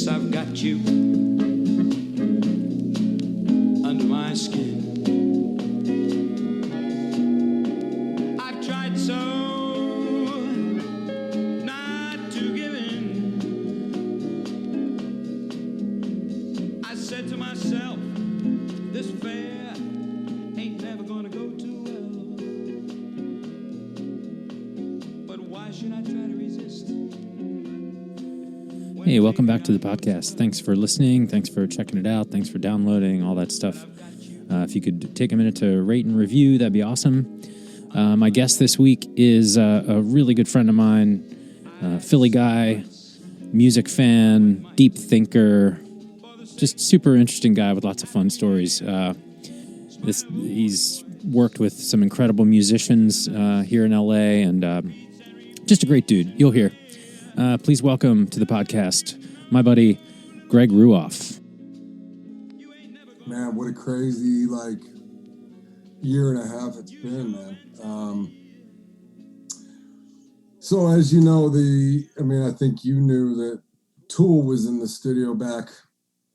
Yes, I've got you under my skin. I've tried so not to give in. I said to myself, this affair ain't never gonna go too well. But why should I try to resist? Hey, welcome back to the podcast. Thanks for listening. Thanks for checking it out. Thanks for downloading, all that stuff. If you could take a minute to rate and review, that'd be awesome. My guest this week is a really good friend of mine, Philly guy, music fan, deep thinker, just super interesting guy with lots of fun stories. He's worked with some incredible musicians here in LA, and just a great dude. You'll hear. Please welcome to the podcast my buddy, Greg Ruoff. Man, what a crazy, year and a half it's been, man. So as you know, I think you knew that Tool was in the studio back,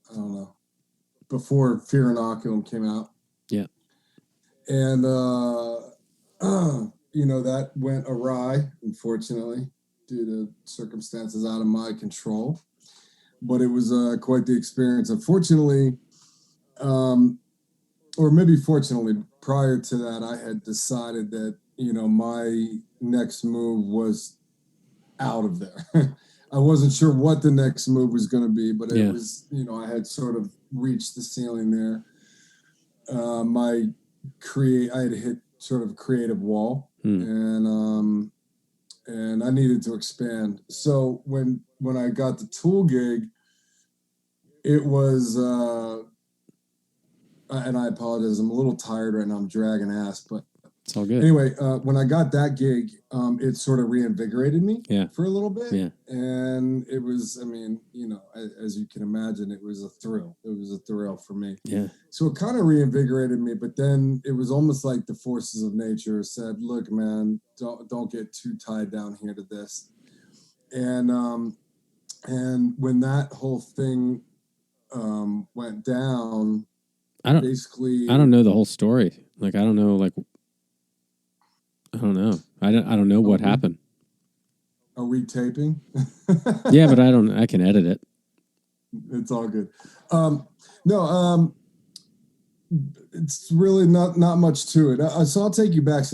I don't know, before Fear Inoculum came out. Yeah. And, that went awry, unfortunately, due to circumstances out of my control. But it was quite the experience. Unfortunately, or maybe fortunately, prior to that, I had decided that, my next move was out of there. I wasn't sure what the next move was going to be, but it was, I had sort of reached the ceiling there. I had hit sort of a creative wall, and I needed to expand. So when I got the Tool gig, it was, and I apologize, I'm a little tired right now. I'm dragging ass, but it's all good. Anyway, when I got that gig, it sort of reinvigorated me for a little bit. Yeah. And it was, as you can imagine, it was a thrill. It was a thrill for me. Yeah. So it kind of reinvigorated me, but then it was almost like the forces of nature said, look, man, don't get too tied down here to this. And when that whole thing went down, I don't know the whole story. I don't know. I don't know what happened. Are we taping? Yeah, but I can edit it. It's all good. It's really not much to it. So I'll take you back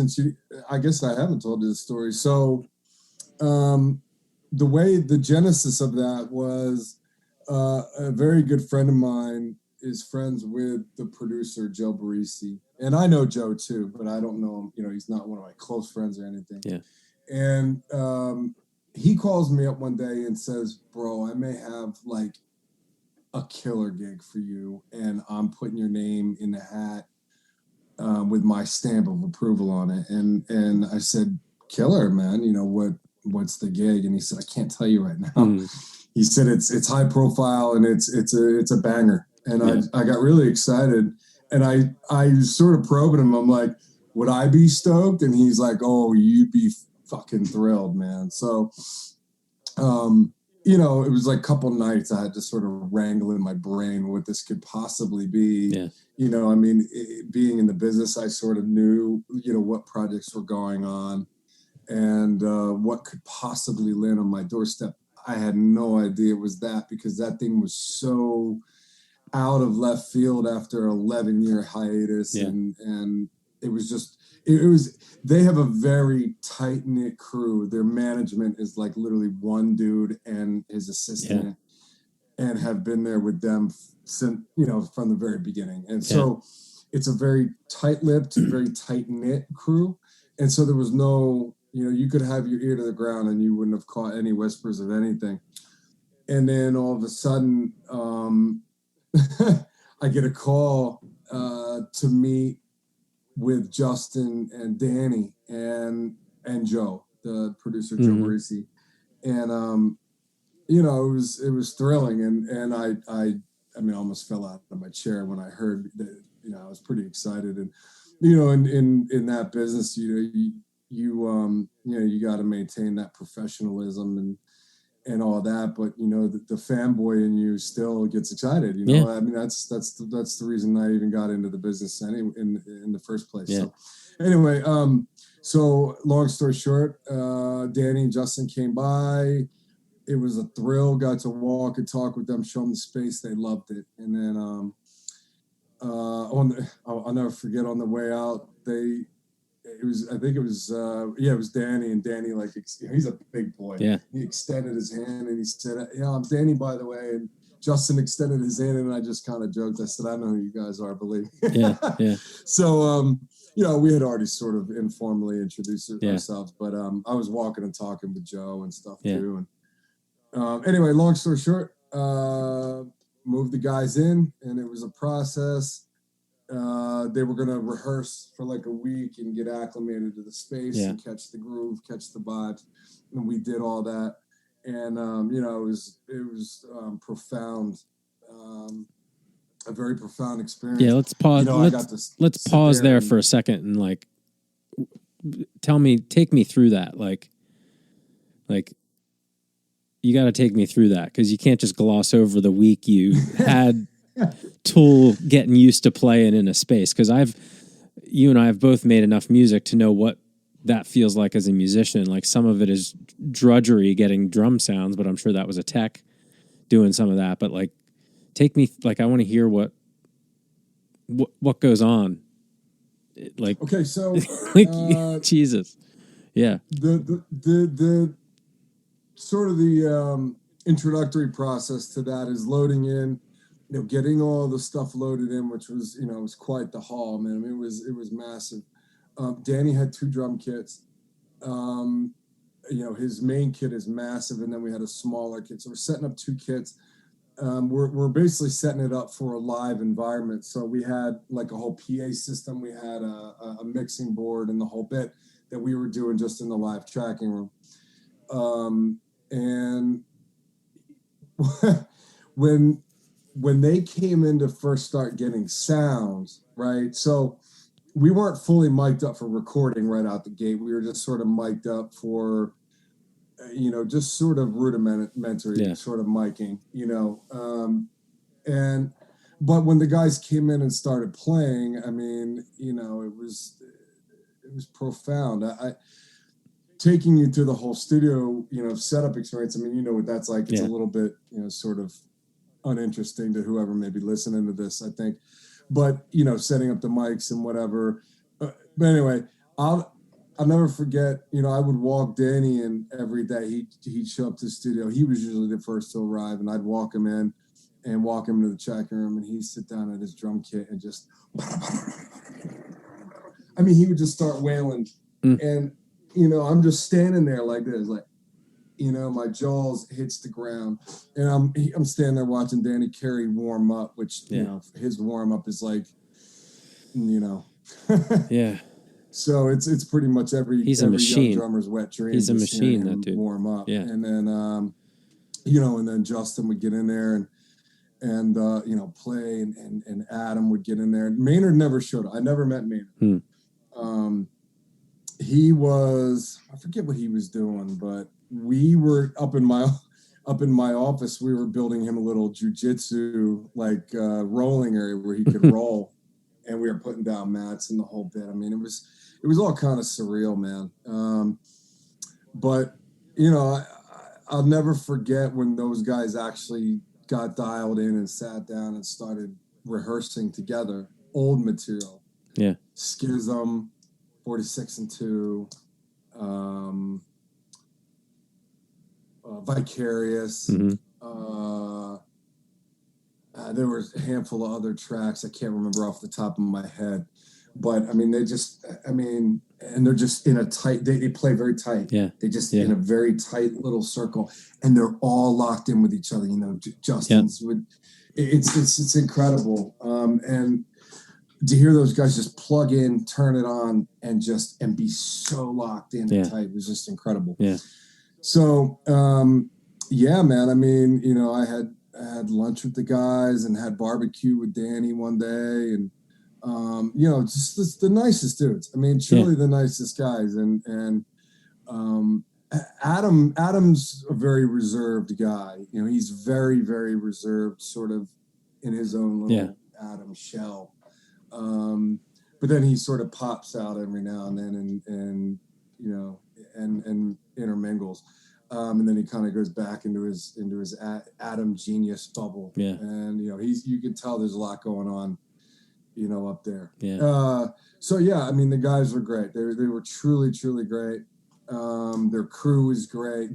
I guess I haven't told you the story. So, the genesis of that was, a very good friend of mine is friends with the producer, Joe Barisi. And I know Joe too, but I don't know him. He's not one of my close friends or anything. Yeah. And he calls me up one day and says, bro, I may have a killer gig for you. And I'm putting your name in the hat with my stamp of approval on it. And I said, killer, man, what's the gig? And he said, I can't tell you right now. He said, it's high profile and it's a banger. And I got really excited, and I sort of probing him. I'm like, would I be stoked? And he's like, oh, you'd be fucking thrilled, man. So, it was a couple nights I had to sort of wrangle in my brain what this could possibly be. Yeah. Being in the business, I sort of knew, what projects were going on and what could possibly land on my doorstep. I had no idea it was that, because that thing was so out of left field after an 11-year hiatus. Yeah. And it was they have a very tight-knit crew. Their management is literally one dude and his assistant, and have been there with them since, from the very beginning. And so it's a very tight-lipped, very tight-knit crew. And so there was no, you could have your ear to the ground and you wouldn't have caught any whispers of anything. And then all of a sudden, I get a call to meet with Justin and Danny and Joe, the producer, Joe Barisi. And it was thrilling, and I almost fell out of my chair when I heard that. I was pretty excited, and in that business, you got to maintain that professionalism and all that, but you know, the fanboy in you still gets excited. You know, I mean, that's the reason I even got into the business in the first place. So anyway, so long story short, Danny and Justin came by. It was a thrill. Got to walk and talk with them, show them the space. They loved it. And then I'll never forget, on the way out, it was Danny, and Danny, like, he's a big boy. Yeah. He extended his hand and he said, "Yeah, I'm Danny, by the way." And Justin extended his hand, and I just kind of joked. I said, "I know who you guys are, believe me." Yeah. So, you know, we had already sort of informally introduced ourselves, but I was walking and talking with Joe and stuff too. And anyway, long story short, moved the guys in, and it was a process. They were going to rehearse for like a week and get acclimated to the space and catch the groove, catch the vibes. And we did all that. And, you know, it was profound, a very profound experience. Yeah. Let's pause. You know, let's pause there for a second and like, take me through that. Like you got to take me through that, because you can't just gloss over the week you had Tool getting used to playing in a space. Because you and I have both made enough music to know what that feels like as a musician. Like, some of it is drudgery getting drum sounds, but I'm sure that was a tech doing some of that. But like, take me, like, I want to hear what goes on. Like, okay, so like, Jesus, yeah. The sort of the introductory process to that is loading in, you know, getting all the stuff loaded in, which was, you know, it was quite the haul, man. I mean, it was massive. Danny had 2 drum kits. You know, his main kit is massive, and then we had a smaller kit. So we're setting up 2 kits. We're basically setting it up for a live environment. So we had like a whole PA system. We had a mixing board and the whole bit that we were doing just in the live tracking room. And when they came in to first start getting sounds, right? So we weren't fully mic'd up for recording right out the gate. We were just sort of mic'd up for, you know, just sort of rudimentary sort of miking, you know. But when the guys came in and started playing, I mean, you know, it was profound. Taking you through the whole studio, you know, setup experience. I mean, you know what that's like. It's a little bit, you know, sort of uninteresting to whoever may be listening to this, I think. But, you know, setting up the mics and whatever. But anyway, I'll never forget, you know, I would walk Danny in every day. He'd show up to the studio. He was usually the first to arrive, and I'd walk him in and walk him to the checking room, and he'd sit down at his drum kit and just, I mean, he would just start wailing. And, you know, I'm just standing there like this, like, you know, my jaws hits the ground, and I'm standing there watching Danny Carey warm up, which, you know, his warm up is like, you know, So it's pretty much every young drummer's wet dream. He's a machine, that dude. Warm up, and then you know, and then Justin would get in there and you know, play, and Adam would get in there. Maynard never showed up. I never met Maynard. He was, I forget what he was doing, but we were up in my office. We were building him a little jujitsu like rolling area where he could roll, and we were putting down mats and the whole bit. I mean, it was all kind of surreal, man. But you know, I'll never forget when those guys actually got dialed in and sat down and started rehearsing together old material. Yeah, Schism, 46 and 2, Vicarious. There was a handful of other tracks I can't remember off the top of my head, but I mean, they're just in a tight. They play very tight. Yeah, they just in a very tight little circle, and they're all locked in with each other. You know, Justin's with. It's incredible, and to hear those guys just plug in, turn it on, and be so locked in and tight was just incredible. Yeah. So, yeah, man. I mean, you know, I had lunch with the guys and had barbecue with Danny one day, and you know, just the nicest dudes. I mean, truly the nicest guys, and Adam's a very reserved guy. You know, he's very, very reserved, sort of in his own little Adam shell. But then he sort of pops out every now and then, and you know, and intermingles. And then he kind of goes back into his Adam genius bubble. Yeah. And you know, you could tell there's a lot going on, you know, up there. Yeah. So yeah, I mean, the guys were great. They were truly, truly great. Their crew is great.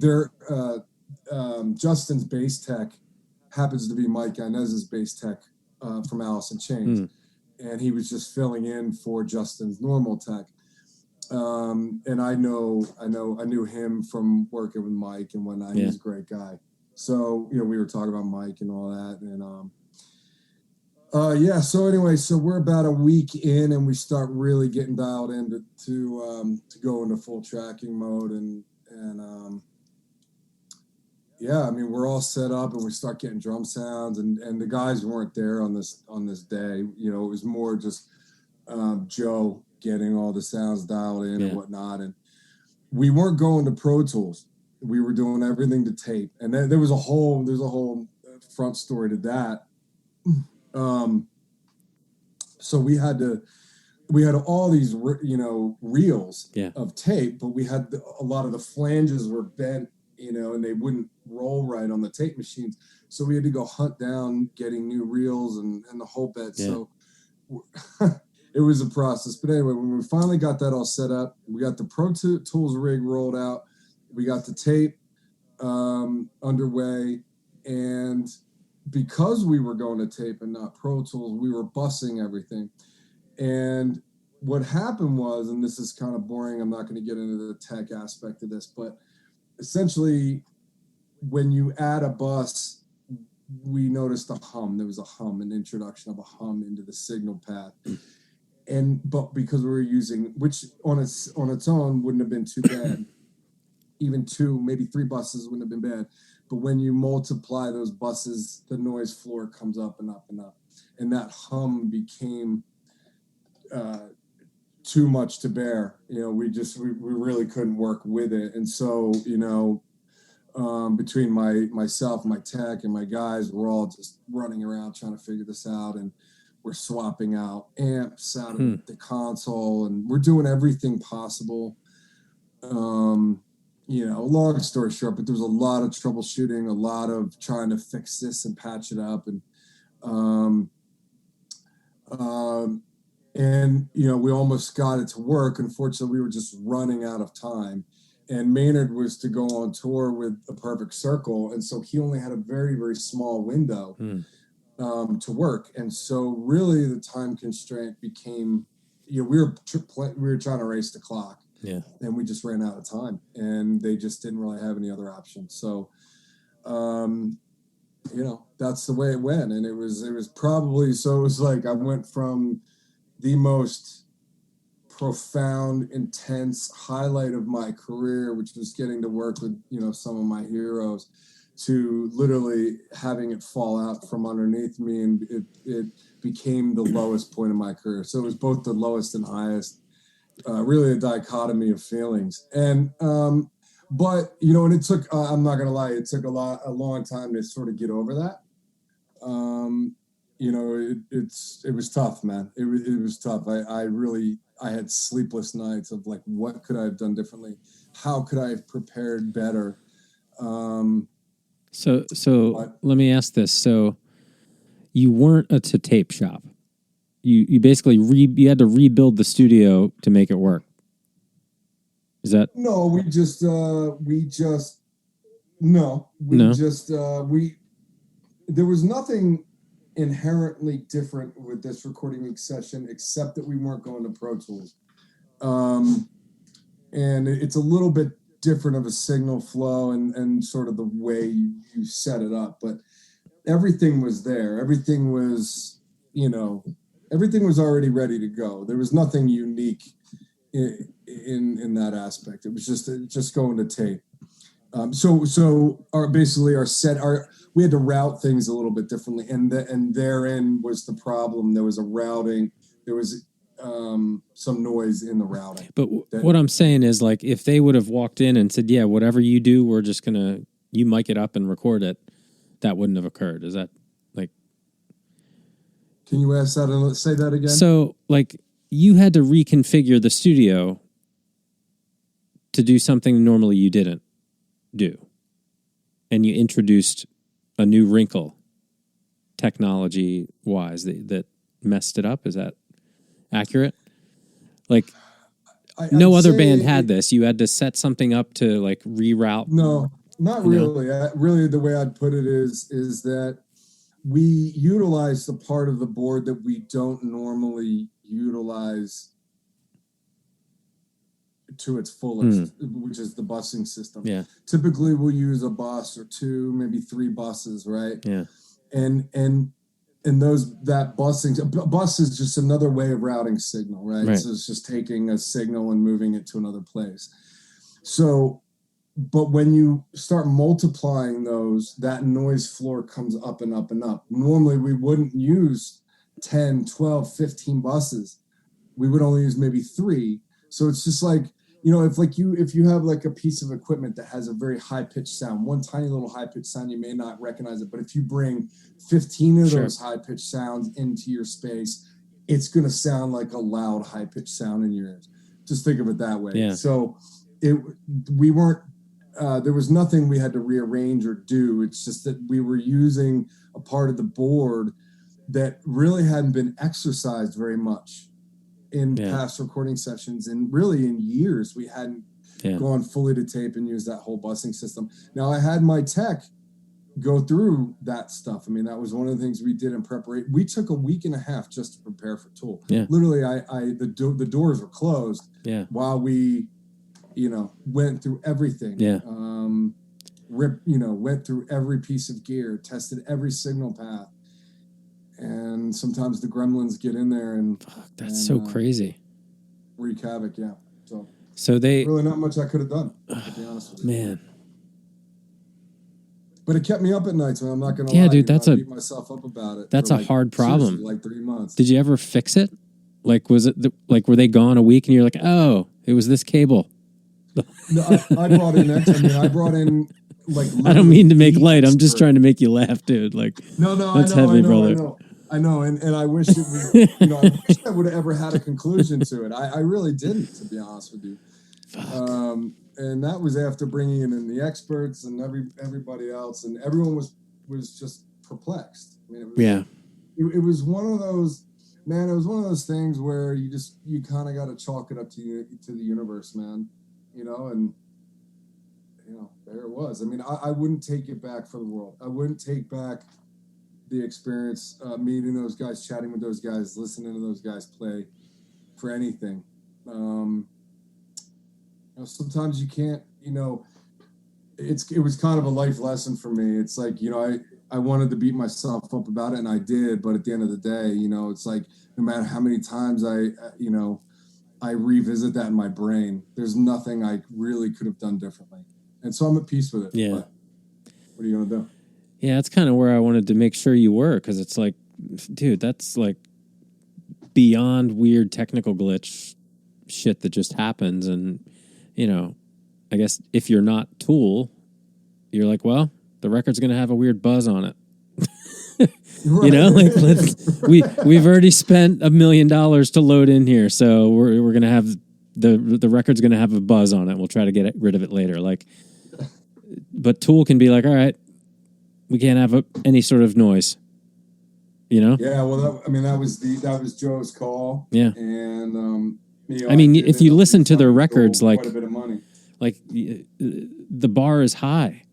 Justin's bass tech happens to be Mike Inez's bass tech from Alice in Chains, and he was just filling in for Justin's normal tech. And I knew him from working with Mike and whatnot. He's a great guy. So you know, we were talking about Mike and all that, and so anyway, so we're about a week in and we start really getting dialed in to go into full tracking mode, and I mean, we're all set up and we start getting drum sounds, and the guys weren't there on this day. You know, it was more just Joe getting all the sounds dialed in and whatnot, and we weren't going to Pro Tools. We were doing everything to tape, and then there's a whole front story to that. So we had all these, you know, reels of tape, but we had a lot of the flanges were bent, you know, and they wouldn't roll right on the tape machines. So we had to go hunt down getting new reels and the whole bit. Yeah. So it was a process. But anyway, when we finally got that all set up, we got the Pro Tools rig rolled out. We got the tape underway, and because we were going to tape and not Pro Tools, we were bussing everything. And what happened was, and this is kind of boring, I'm not going to get into the tech aspect of this, but essentially when you add a bus, we noticed a hum. There was a hum, an introduction of a hum into the signal path. But because we were using, which on its own wouldn't have been too bad, even 2, maybe 3 buses wouldn't have been bad. But when you multiply those buses, the noise floor comes up and up and up. And that hum became too much to bear. You know, we really couldn't work with it. And so, you know, between myself, my tech, and my guys, we're all just running around trying to figure this out. And we're swapping out amps out of the console, and we're doing everything possible. You know, long story short, but there was a lot of troubleshooting, a lot of trying to fix this and patch it up. And you know, we almost got it to work. Unfortunately, we were just running out of time. And Maynard was to go on tour with A Perfect Circle. And so he only had a very, very small window to work. And so really the time constraint became, you know, we were trying to race the clock. Yeah. And we just ran out of time, and they just didn't really have any other options. So, you know, that's the way it went. And it was probably, so it was like, I went from the most profound, intense highlight of my career, which was getting to work with, you know, some of my heroes, to literally having it fall out from underneath me. And it became the lowest point of my career. So it was both the lowest and highest. Really a dichotomy of feelings. And but you know, and it took I'm not gonna lie, it took a long time to sort of get over that. You know, it was tough, man. It was tough. I had sleepless nights of like, what could I have done differently? How could I have prepared better? So let me ask this. So you weren't a tape shop. You basically you had to rebuild the studio to make it work. Is that? No, there was nothing inherently different with this recording week session, except that we weren't going to Pro Tools. And it's a little bit different of a signal flow and sort of the way you set it up, but everything was there. Everything was, you know, everything was already ready to go. There was nothing unique in that aspect. It was just going to tape. So our set, we had to route things a little bit differently, and therein was the problem. There was a routing. There was some noise in the routing. But what I'm saying is, like, if they would have walked in and said, yeah, whatever you do, we're just going to, you mic it up and record it, that wouldn't have occurred. Is that, like... Can you ask that and say that again? So, like, you had to reconfigure the studio to do something normally you didn't do. And you introduced a new wrinkle technology-wise that messed it up. Is that accurate? Like, no other band had this. You had to set something up to, like, reroute. No, not really. Really, the way I'd put it is that we utilize the part of the board that we don't normally utilize to its fullest, which is the busing system. Yeah. Typically, we'll use a bus or two, maybe three buses, right? Yeah. And that busing, a bus is just another way of routing signal, right? So it's just taking a signal and moving it to another place. So, but when you start multiplying those, that noise floor comes up and up and up. Normally, we wouldn't use 10, 12, 15 buses. We would only use maybe 3. So it's just like, if you have like a piece of equipment that has a very high pitched sound, one tiny little high pitched sound, you may not recognize it. But if you bring 15 of those high pitched sounds into your space, it's going to sound like a loud high pitched sound in your ears. Just think of it that way. Yeah. So there was nothing we had to rearrange or do. It's just that we were using a part of the board that really hadn't been exercised very much in past recording sessions, and really in years we hadn't gone fully to tape and used that whole busing system. Now, I had my tech go through that stuff. I mean, that was one of the things we did in preparation. We took a week and a half just to prepare for Tool. Yeah. Literally, the doors were closed while we, went through everything. Yeah. Went through every piece of gear, tested every signal path. And sometimes the gremlins get in there and that's so crazy. Wreak havoc, So they really not much I could have done, to be honest with you. Man. But it kept me up at night, so I'm not gonna lie. Yeah, dude, I beat myself up about it. That's a hard problem. Like 3 months. Did you ever fix it? Like, was it were they gone a week and you're like, oh, it was this cable? No, I brought in I brought in like. I don't mean to make light. I'm just trying to make you laugh, dude. Like, no, that's heavy, brother. I know, and I wish it was. I wish I would have ever had a conclusion to it. I really didn't, to be honest with you. And that was after bringing in the experts and everybody else, and everyone was just perplexed. I mean, it was one of those. Man, it was one of those things where you kind of got to chalk it up to the universe, man. And there it was. I mean, I wouldn't take it back for the world. I wouldn't take back the experience, meeting those guys, chatting with those guys, listening to those guys play for anything. Sometimes you can't, it was kind of a life lesson for me. It's like, I wanted to beat myself up about it, and I did. But at the end of the day, it's like, no matter how many times I revisit that in my brain, there's nothing I really could have done differently. And so I'm at peace with it. Yeah. But what are you going to do? Yeah, that's kind of where I wanted to make sure you were, because it's like, dude, that's like beyond weird technical glitch shit that just happens. And, I guess if you're not Tool, you're like, well, the record's going to have a weird buzz on it. Like we've already spent $1 million to load in here, so we're going to have the record's going to have a buzz on it. We'll try to get rid of it later. Like, but Tool can be like, all right, we can't have any sort of noise, Yeah, well, that was Joe's call. Yeah, and if you listen to their records, like, quite a bit of money. Like, the bar is high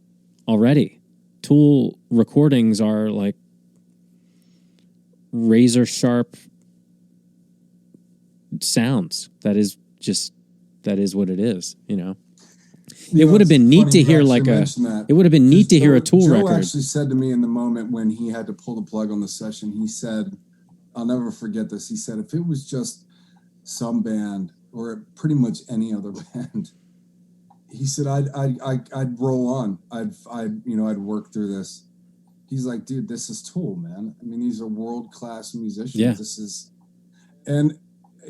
already. Tool recordings are like razor sharp sounds. That is what it is, It would have been neat to hear it would have been neat to hear a Tool record. Joe actually said to me in the moment when he had to pull the plug on the session, he said, I'll never forget this. He said, if it was just some band or pretty much any other band, he said, I'd roll on. I'd work through this. He's like, dude, this is Tool, man. I mean, these are world-class musicians. Yeah. And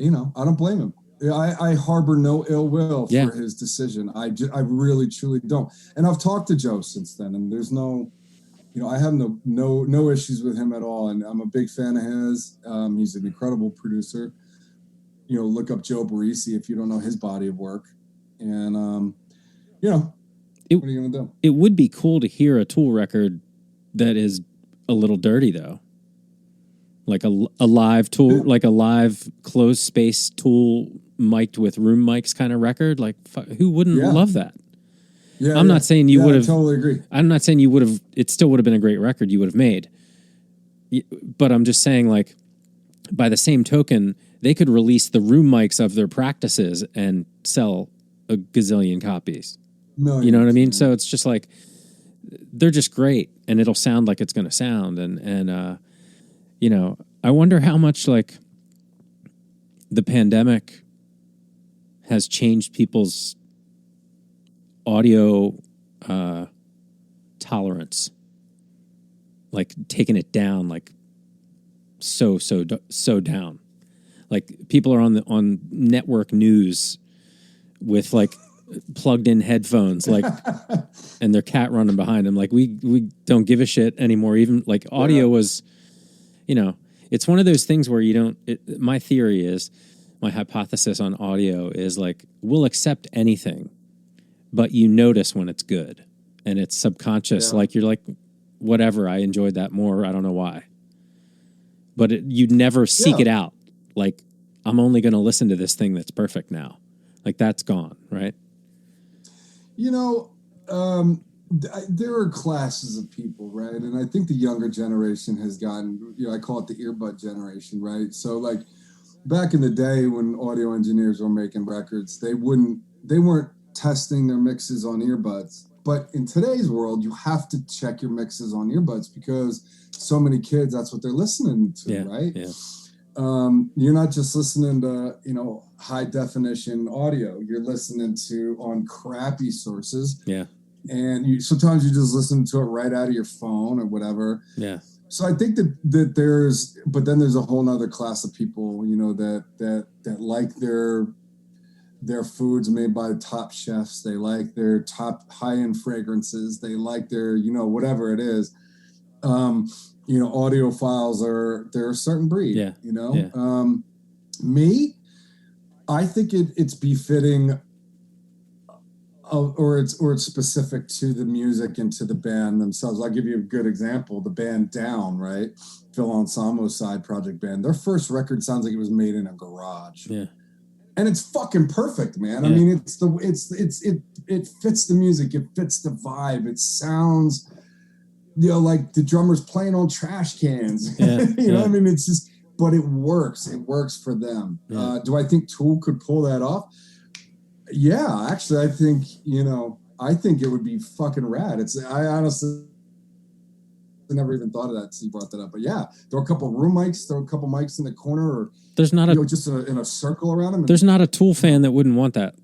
I don't blame him. I harbor no ill will Yeah. for his decision. I really truly don't. And I've talked to Joe since then, and there's no, I have no issues with him at all. And I'm a big fan of his. He's an incredible producer. Look up Joe Barresi if you don't know his body of work. And what are you gonna do? It would be cool to hear a Tool record that is a little dirty, though. Like a live Tool, like a live closed space Tool mic'd with room mics kind of record. Like, who wouldn't love that? Yeah, I'm not saying you would have. I totally agree. I'm not saying you would have. It still would have been a great record you would have made. But I'm just saying, like, by the same token, they could release the room mics of their practices and sell a gazillion copies. Millions, you know what I mean? So it's just like, they're just great, and it'll sound like it's going to sound. And I wonder how much, like, the pandemic has changed people's audio tolerance, like taking it down, like so down. Like, people are on network news with, like, plugged in headphones, like, and their cat running behind them. Like, we don't give a shit anymore. Even, like, audio was, it's one of those things where you don't. My theory is, my hypothesis on audio is, like, we'll accept anything, but you notice when it's good, and it's subconscious. Like, you're like, whatever, I enjoyed that more. I don't know why, but you'd never seek it out. Like, I'm only going to listen to this thing that's perfect now. Like, that's gone, right? There are classes of people, right? And I think the younger generation has gotten, I call it the earbud generation, right? So, like, back in the day when audio engineers were making records, they weren't testing their mixes on earbuds. But in today's world, you have to check your mixes on earbuds because so many kids, that's what they're listening to, right? Yeah. You're not just listening to, high definition audio. You're listening to on crappy sources. Yeah. And sometimes you just listen to it right out of your phone or whatever. Yeah. So I think that but then there's a whole nother class of people, that like their foods made by top chefs. They like their top high-end fragrances. They like their, whatever it is. Audiophiles they're a certain breed. Yeah. Me, I think it's befitting, or it's specific to the music and to the band themselves. I'll give you a good example. The band Down, right? Phil Anselmo's side project band. Their first record sounds like it was made in a garage. Yeah. And it's fucking perfect, man. Yeah. I mean, it fits the music, it fits the vibe. It sounds, like the drummer's playing on trash cans. Yeah. I mean, it's just, but it works. It works for them. Yeah. Do I think Tool could pull that off? Yeah, actually, I think it would be fucking rad. I honestly never even thought of that until you brought that up. But yeah, throw a couple room mics, throw a couple mics in the corner, or there's not just in a circle around them. There's not a Tool fan that wouldn't want that.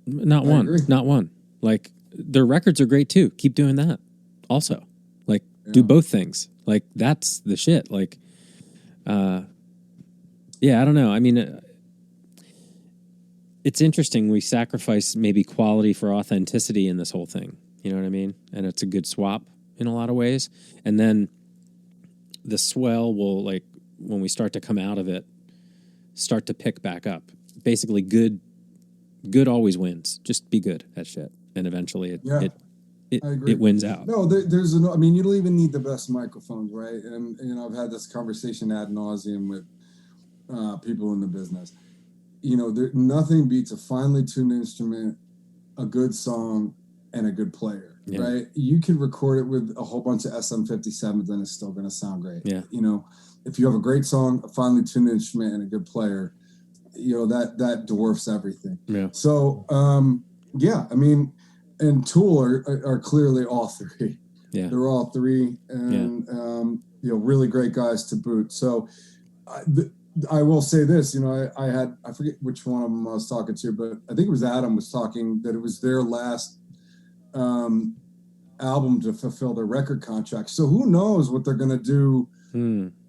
Not one. Like, their records are great too. Keep doing that. Also, like, do both things. Like, that's the shit. Like, I don't know. I mean, it's interesting. We sacrifice maybe quality for authenticity in this whole thing. You know what I mean? And it's a good swap in a lot of ways. And then the swell will, like, when we start to come out of it, start to pick back up. Basically, good always wins. Just be good at shit. And eventually it wins out. No, I mean, you don't even need the best microphones, right? And, I've had this conversation ad nauseum with people in the business. Nothing beats a finely tuned instrument, a good song, and a good player, right? You can record it with a whole bunch of SM57s and it's still going to sound great. Yeah. If you have a great song, a finely tuned instrument, and a good player, that dwarfs everything. Yeah. So, I mean, and Tool are clearly all three. Yeah. They're all three, and really great guys to boot. So, I will say this, I forget which one of them I was talking to, but I think it was Adam was talking that it was their last album to fulfill their record contract. So who knows what they're going to do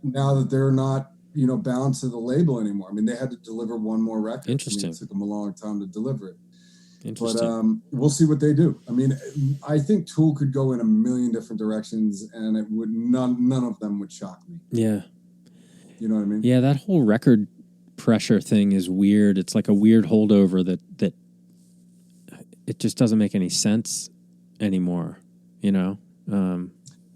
now that they're not bound to the label anymore. I mean, they had to deliver one more record. Interesting. I mean, it took them a long time to deliver it. Interesting. But we'll see what they do. I mean, I think Tool could go in a million different directions, and it would none of them would shock me. Yeah. You know what I mean? Yeah, that whole record pressure thing is weird. It's like a weird holdover that it just doesn't make any sense anymore. Yeah,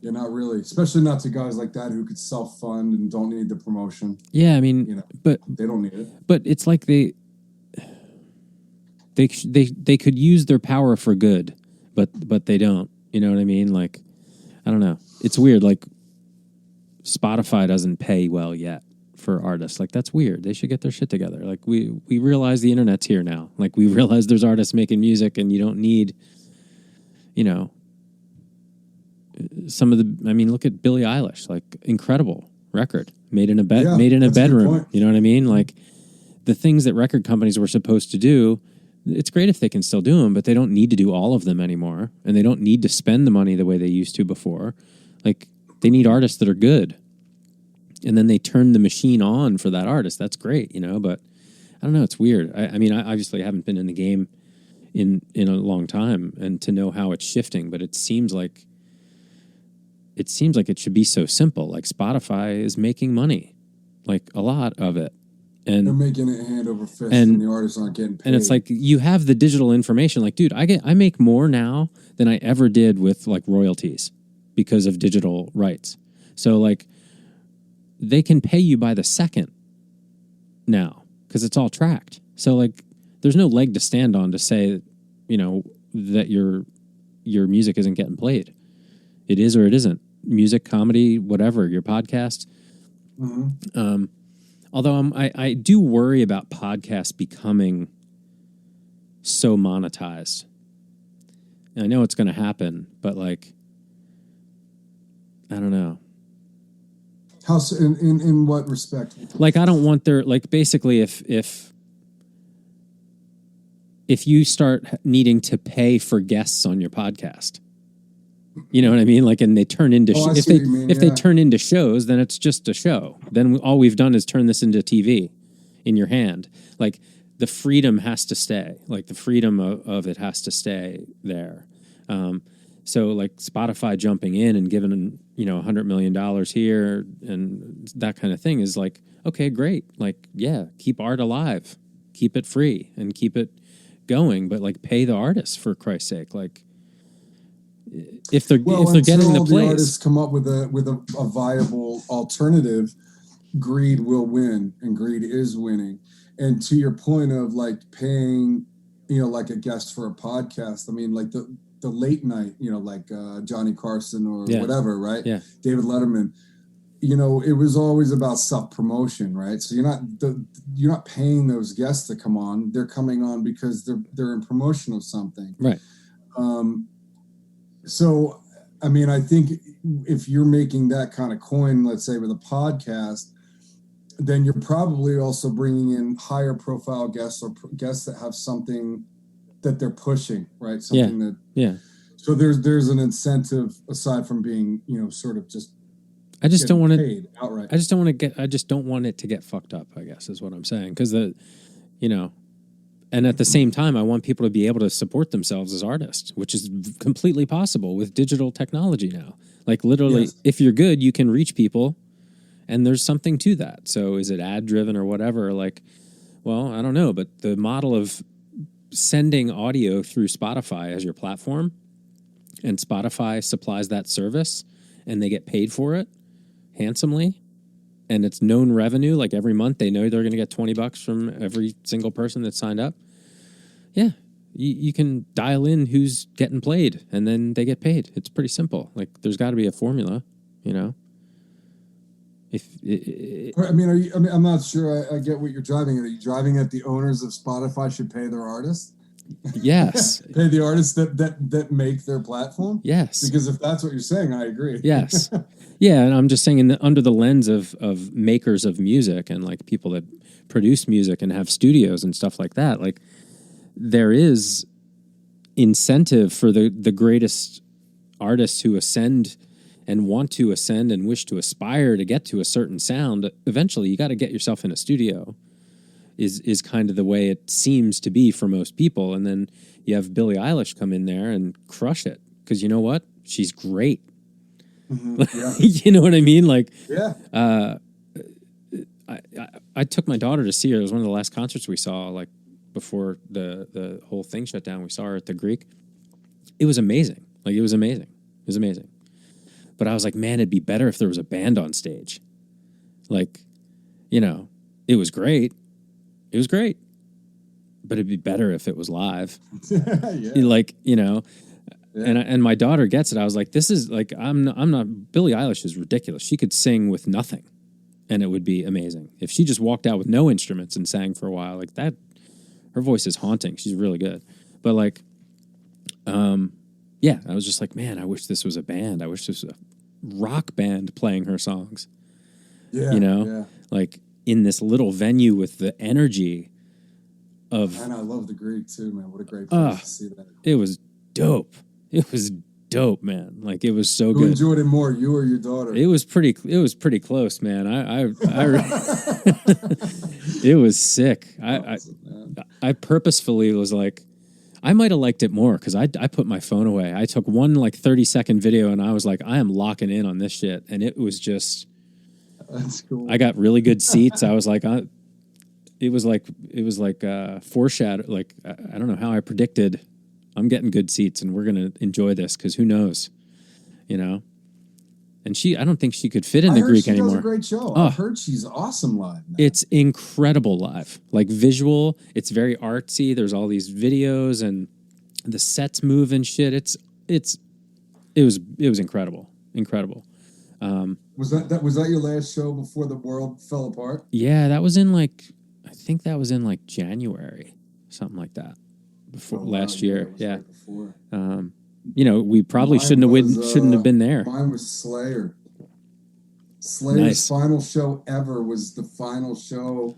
not really. Especially not to guys like that who could self-fund and don't need the promotion. Yeah, I mean, but they don't need it. But it's like they could use their power for good, but they don't. You know what I mean? Like, I don't know. It's weird. Like, Spotify doesn't pay well yet for artists. Like, that's weird. They should get their shit together. Like, we realize the internet's here now. Like, we realize there's artists making music, and you don't need, some of the. I mean, look at Billie Eilish. Like, incredible record made in a bedroom. You know what I mean? Like, the things that record companies were supposed to do. It's great if they can still do them, but they don't need to do all of them anymore, and they don't need to spend the money the way they used to before. Like, they need artists that are good, and then they turn the machine on for that artist. That's great, but I don't know. It's weird. I mean, I obviously haven't been in the game in a long time, and to know how it's shifting, but it seems like it should be so simple. Like, Spotify is making money, like a lot of it. And they're making it hand over fist, and the artists aren't getting paid. And it's like, you have the digital information. Like, dude, I make more now than I ever did with like royalties because of digital rights. So like, they can pay you by the second now because it's all tracked. So like, there's no leg to stand on to say, that your music isn't getting played. It is or it isn't. Music, comedy, whatever, your podcast. Mm-hmm. Although I do worry about podcasts becoming so monetized. And I know it's going to happen, but like, I don't know. How in what respect? Like, I don't want basically if you start needing to pay for guests on your podcast. You know what I mean? Like, and they turn into they turn into shows, then it's just a show. Then all we've done is turn this into TV in your hand. Like, the freedom has to stay. Like, the freedom of it has to stay there. So like, Spotify jumping in and giving $100 million here and that kind of thing is like, okay, great. Like, yeah, keep art alive, keep it free, and keep it going. But like, pay the artists, for Christ's sake. Like, if they're getting the plays, the artists come up with a viable alternative, greed will win, and greed is winning. And to your point of like paying, like a guest for a podcast, I mean, like the late night, like Johnny Carson or whatever, right? Yeah. David Letterman. It was always about self promotion, right? So you're not paying those guests to come on; they're coming on because they're in promotion of something, right? So, I mean, I think if you're making that kind of coin, let's say with a podcast, then you're probably also bringing in higher profile guests or guests that have something that they're pushing, right? Something So there's an incentive aside from being, sort of just. I just don't want it outright. I just don't want it to get fucked up, I guess is what I'm saying. Because and at the same time, I want people to be able to support themselves as artists, which is completely possible with digital technology now. Like, literally, if you're good, you can reach people, and there's something to that. So is it ad-driven or whatever? Like, well, I don't know. But the model of sending audio through Spotify as your platform, and Spotify supplies that service, and they get paid for it handsomely, and it's known revenue. Like, every month they know they're going to get $20 from every single person that signed up. Yeah, you can dial in who's getting played, and then they get paid. It's pretty simple. Like, there's got to be a formula, I'm not sure I get what you're driving at. Are you driving at the owners of Spotify should pay their artists? Yes. Pay the artists that make their platform? Yes. Because if that's what you're saying, I agree. Yes. Yeah, and I'm just saying under the lens of makers of music and like people that produce music and have studios and stuff like that, like, there is incentive for the greatest artists who ascend and want to ascend and wish to aspire to get to a certain sound, eventually you got to get yourself in a studio. Is kind of the way it seems to be for most people. And then you have Billie Eilish come in there and crush it. Because you know what? She's great. Mm-hmm. Yeah. You know what I mean? Like, Yeah. I took my daughter to see her. It was one of the last concerts we saw, like before the whole thing shut down. We saw her at the Greek. It was amazing. Like, it was amazing. It was amazing. But I was like, man, it'd be better if there was a band on stage. Like, you know, it was great. It was great. But it'd be better if it was live. Yeah. Like, you know, Yeah. and my daughter gets it. I was like, this is like, I'm not, Billie Eilish is ridiculous. She could sing with nothing and it would be amazing. If she just walked out with no instruments and sang for a while, like that, her voice is haunting. She's really good. But like, yeah, I was just like, man, I wish this was a band. I wish this was a rock band playing her songs. Yeah. You know, Yeah. like in this little venue with the energy of. And I love the Greek too, man. What a great place to see that. It was dope. It was dope, man. Like, it was so Who good. enjoyed it more, you or your daughter? It was pretty close, man. It was sick. I purposefully was like, I might have liked it more because I put my phone away. I took one like 30-second video and I was like, I am locking in on this shit. And it was just, That's cool. I got really good seats. I was like, it was like foreshadow. Like, I don't know how I predicted I'm getting good seats and we're going to enjoy this because who knows, you know? And I don't think she could fit in the Greek anymore. She does a great show. Oh. I've heard she's awesome live, man. It's incredible live, like visual. It's very artsy. There's all these videos and the sets move and shit. It was incredible. Was that your last show before the world fell apart? Yeah, that was in like, I think that was in like January, something like that. Before last year, yeah. Right before. You know, we probably shouldn't have been there. Mine was Slayer. Slayer's Nice. final show ever was the final show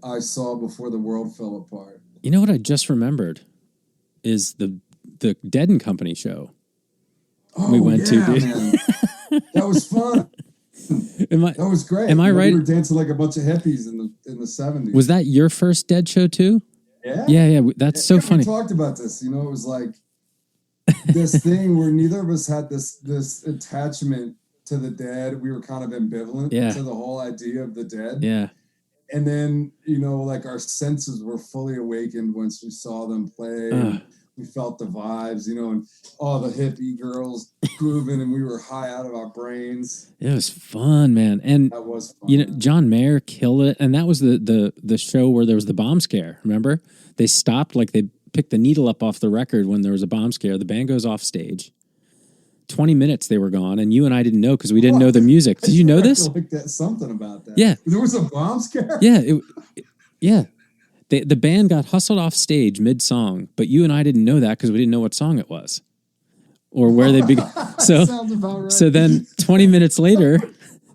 I saw before the world fell apart. You know what I just remembered is the Dead and Company show. Oh, We went to, yeah, dude. man. That was fun. That was great. Am I right? We were dancing like a bunch of hippies in the 70s. Was that your first Dead show too? Yeah. Yeah. That's so funny. We talked about this. You know, it was like this thing where neither of us had this attachment to the Dead. We were kind of ambivalent to the whole idea of the Dead. Yeah. And then, you know, like our senses were fully awakened once we saw them play. And we felt the vibes, you know, and all the hippie girls grooving, and we were high out of our brains. It was fun, man. And that was fun. You know, John Mayer killed it. And that was the show where there was the bomb scare. Remember? They stopped, like they picked the needle up off the record when there was a bomb scare. The band goes off stage. 20 minutes they were gone, and you and I didn't know because we didn't know the music. Did you know this? Like that, something about that. Yeah. There was a bomb scare? Yeah. Yeah. The band got hustled off stage mid-song, but you and I didn't know that because we didn't know what song it was or where they began. So, sounds about right. So then 20 minutes later,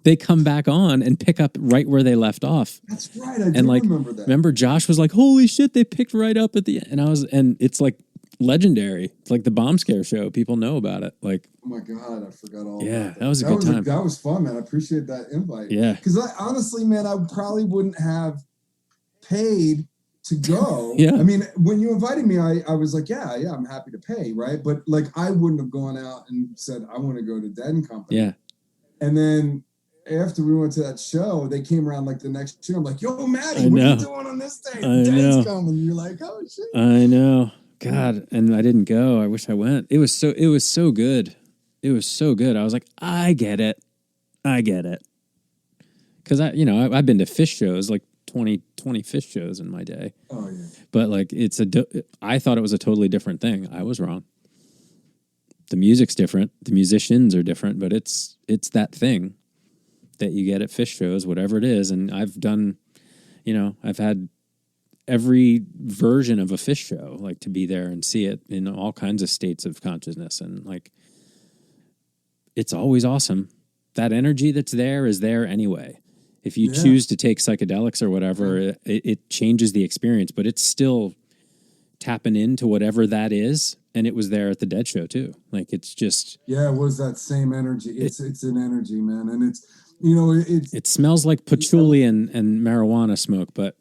they come back on and pick up right where they left off. That's right. I do remember that. Remember Josh was like, holy shit, they picked right up at the end. And it's like legendary. It's like the bomb scare show. People know about it. Like, oh my God, I forgot all about that. That was a good time. That was fun, man. I appreciate that invite. Yeah. Because honestly, man, I probably wouldn't have paid to go. Yeah. I mean, when you invited me, I was like, yeah, I'm happy to pay, right? But like, I wouldn't have gone out and said, I want to go to Dead and Company. Yeah. And then after we went to that show, they came around like the next year. I'm like, yo, Maddie, what are you doing on this day? Dead's coming. You're like, oh shit. I know. God. And I didn't go. I wish I went. It was so good. It was so good. I was like, I get it. Cause I've been to Fish shows, like 20 Fish shows in my day. Oh yeah. But like, I thought it was a totally different thing. I was wrong. The music's different. The musicians are different, but it's that thing that you get at Fish shows, whatever it is. And I've done, I've had every version of a Fish show, like to be there and see it in all kinds of states of consciousness. And like, it's always awesome. That energy that's there is there anyway. If you choose to take psychedelics or whatever, it changes the experience, but it's still tapping into whatever that is. And it was there at the Dead Show too. Like, it's just, Yeah, it was that same energy. It's an energy, man. And it's, you know, it smells like patchouli and marijuana smoke, but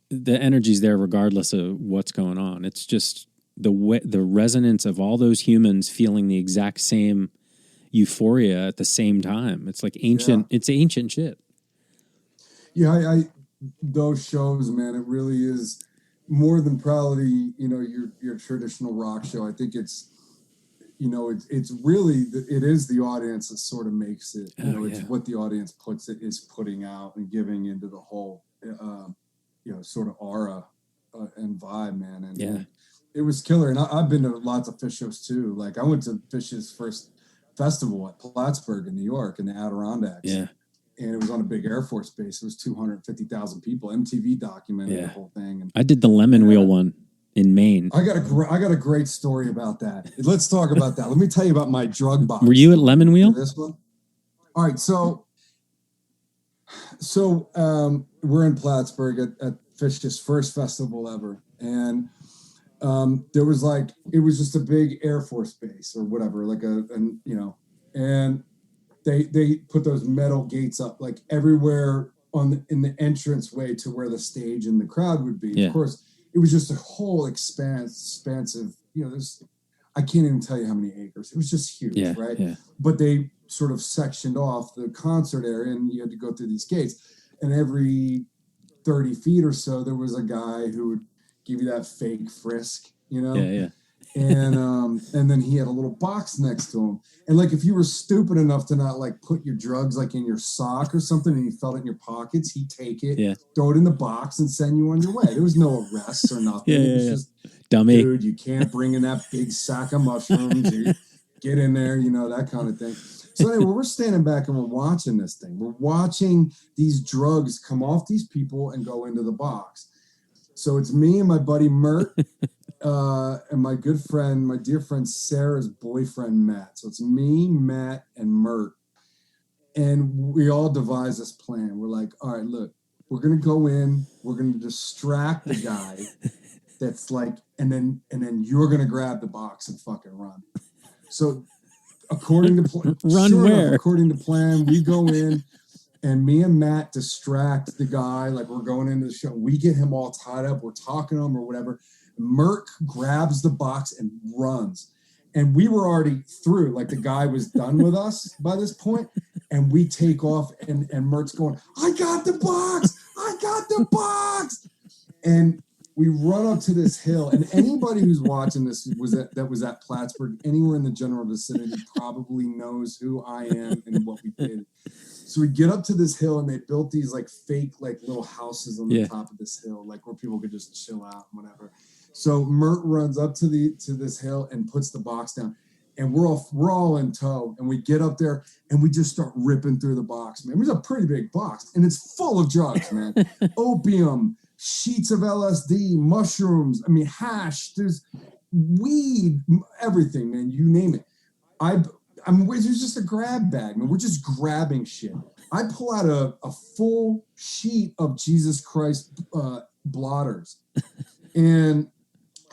the energy's there regardless of what's going on. It's just the resonance of all those humans feeling the exact same euphoria at the same time. It's like ancient. Yeah. It's ancient shit. Yeah, I those shows, man. It really is more than probably, you know, your traditional rock show. I think it's, you know, it's really it is the audience that sort of makes it. You know, it's what the audience is putting out and giving into the whole, you know, sort of aura and vibe, man. And it was killer. And I've been to lots of Fish shows too. Like, I went to Fish's first festival at Plattsburgh in New York in the Adirondacks. Yeah. And it was on a big Air Force base. It was 250,000 people. MTV documented the whole thing. And I did the Lemon Wheel one in Maine. I got a great story about that. Let's talk about that. Let me tell you about my drug box. Were you at Lemon Wheel? This one? All right. So we're in Plattsburgh at Fish's first festival ever. And there was it was just a big Air Force base or whatever, and they put those metal gates up like everywhere in the entrance way to where the stage and the crowd would be. Yeah. Of course, it was just a whole expansive, you know, I can't even tell you how many acres. It was just huge, right? Yeah. But they sort of sectioned off the concert area and you had to go through these gates. And every 30 feet or so, there was a guy who would give you that fake frisk, you know? Yeah. And then he had a little box next to him. And like, if you were stupid enough to not like put your drugs like in your sock or something and you felt it in your pockets, he'd take it, throw it in the box and send you on your way. There was no arrests or nothing. It was just, dummy. Dude, you can't bring in that big sack of mushrooms. You get in there, you know, that kind of thing. So anyway, we're standing back and we're watching this thing. We're watching these drugs come off these people and go into the box. So it's me and my buddy Mert and my good friend, my dear friend Sarah's boyfriend Matt. So it's me, Matt, and Mert. And we all devise this plan. We're like, all right, look, we're going to go in. We're going to distract the guy that's like, and then you're going to grab the box and fucking run. So according to plan, according to plan, we go in. And me and Matt distract the guy, like we're going into the show. We get him all tied up. We're talking to him or whatever. Merc grabs the box and runs. And we were already through. Like, the guy was done with us by this point. And we take off and Merc's going, I got the box! I got the box! And we run up to this hill. And anybody who's watching this that was at Plattsburgh, anywhere in the general vicinity, probably knows who I am and what we did. So we get up to this hill and they built these like fake like little houses on the top of this hill, like where people could just chill out and whatever. So Mert runs up to this hill and puts the box down, and we're all in tow. And we get up there and we just start ripping through the box, man. It was a pretty big box, and it's full of drugs, man. Opium, sheets of LSD, mushrooms. I mean, hash. There's weed, everything, man. You name it. it was just a grab bag, man. We're just grabbing shit. I pull out a full sheet of Jesus Christ blotters. And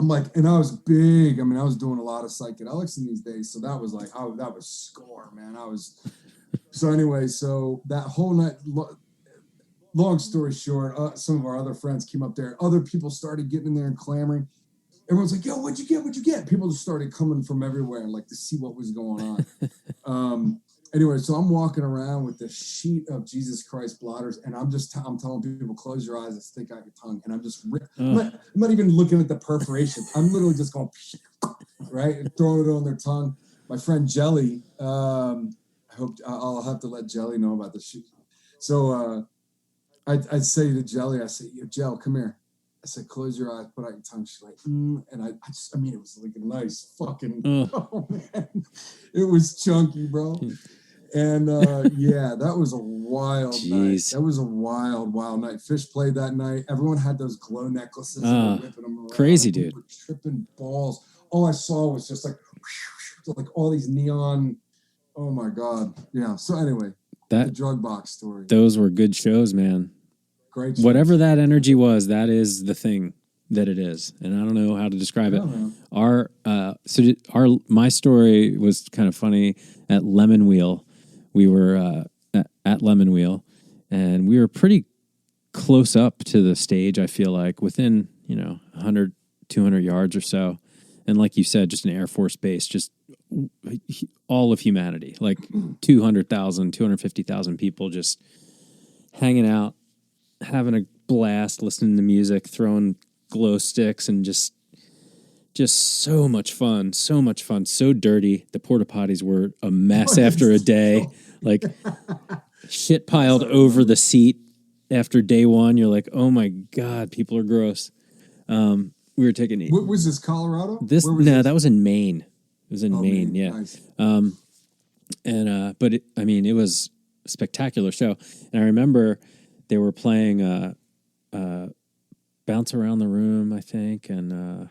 I'm like, and I was big. I mean, I was doing a lot of psychedelics in these days. So that was like, that was score, man. So anyway, so that whole night, long story short, some of our other friends came up there. Other people started getting in there and clamoring. Everyone's like, yo, what'd you get? What'd you get? People just started coming from everywhere, like, to see what was going on. Anyway, so I'm walking around with this sheet of Jesus Christ blotters, and I'm telling people, close your eyes and stick out your tongue. And I'm just, I'm not even looking at the perforation. I'm literally just going, right, and throwing it on their tongue. My friend Jelly, I hope I'll have to let Jelly know about this shit. So I'd say to Jelly, I say, yo, Jell, come here. I said, close your eyes, put out your tongue. She's like, and I mean, it was like a nice fucking, oh man, it was chunky, bro. And yeah, that was a wild night. That was a wild night. Fish played that night. Everyone had those glow necklaces. Whipping them around. Crazy, dude. We were tripping balls. All I saw was just like all these neon. Oh my God. Yeah. So anyway, the drug box story. Those were good shows, man. Great. Whatever that energy was, that is the thing. that it is, and I don't know how to describe it. Man. My story was kind of funny at Lemon Wheel. We were at Lemon Wheel, and we were pretty close up to the stage. I feel like within 100, 200 yards or so, and like you said, just an Air Force base, just all of humanity, like 200,000, 250,000 people just hanging out, having a blast, listening to music, throwing glow sticks, and just so much fun, so dirty. The porta potties were a mess after a day, like shit piled over the seat after day one. You're like, oh my God, people are gross. We were taking... What was this, Colorado? That was in Maine. It was in Maine, yeah. Nice. But it was a spectacular show. And I remember they were playing Bounce Around the Room, I think, and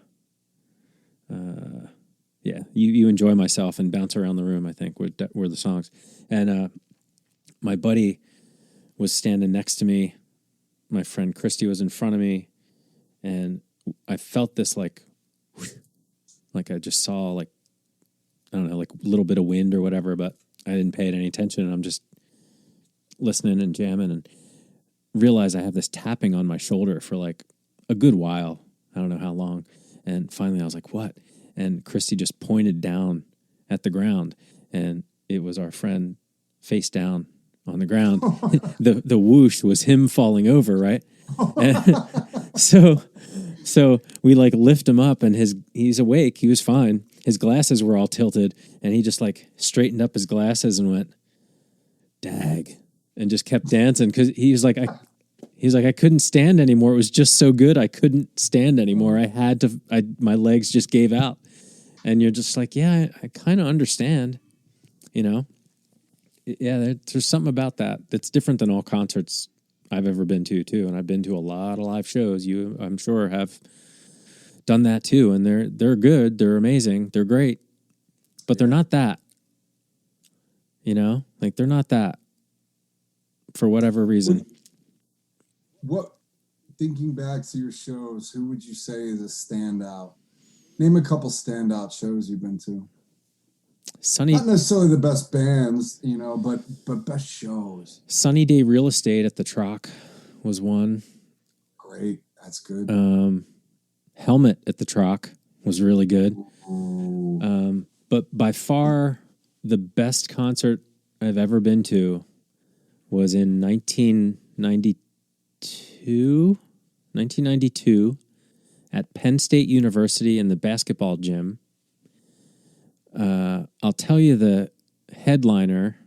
You Enjoy Myself and Bounce Around the Room, I think, were the songs. And my buddy was standing next to me. My friend Christy was in front of me, and I felt this like I just saw like a little bit of wind or whatever, but I didn't pay it any attention, and I'm just listening and jamming, and realize I have this tapping on my shoulder for like a good while. I don't know how long. And finally I was like, what? And Christy just pointed down at the ground, and it was our friend face down on the ground. The whoosh was him falling over, right? And so we like lift him up, and he's awake. He was fine. His glasses were all tilted, and he just like straightened up his glasses and went, dag, and just kept dancing. Cause he's like, I couldn't stand anymore. It was just so good. I couldn't stand anymore. My legs just gave out. And you're just like, yeah, I kind of understand, Yeah, there's something about that that's different than all concerts I've ever been to, too. And I've been to a lot of live shows. You, I'm sure, have done that, too. And they're good. They're amazing. They're great. But they're not that. Like, they're not that for whatever reason. Thinking back to your shows, who would you say is a standout? Name a couple standout shows you've been to. Not necessarily the best bands, but best shows. Sunny Day Real Estate at the Troc was one. Great, that's good. Helmet at the Troc was really good. Ooh. But by far the best concert I've ever been to was in 1992 at Penn State University in the basketball gym. I'll tell you, the headliner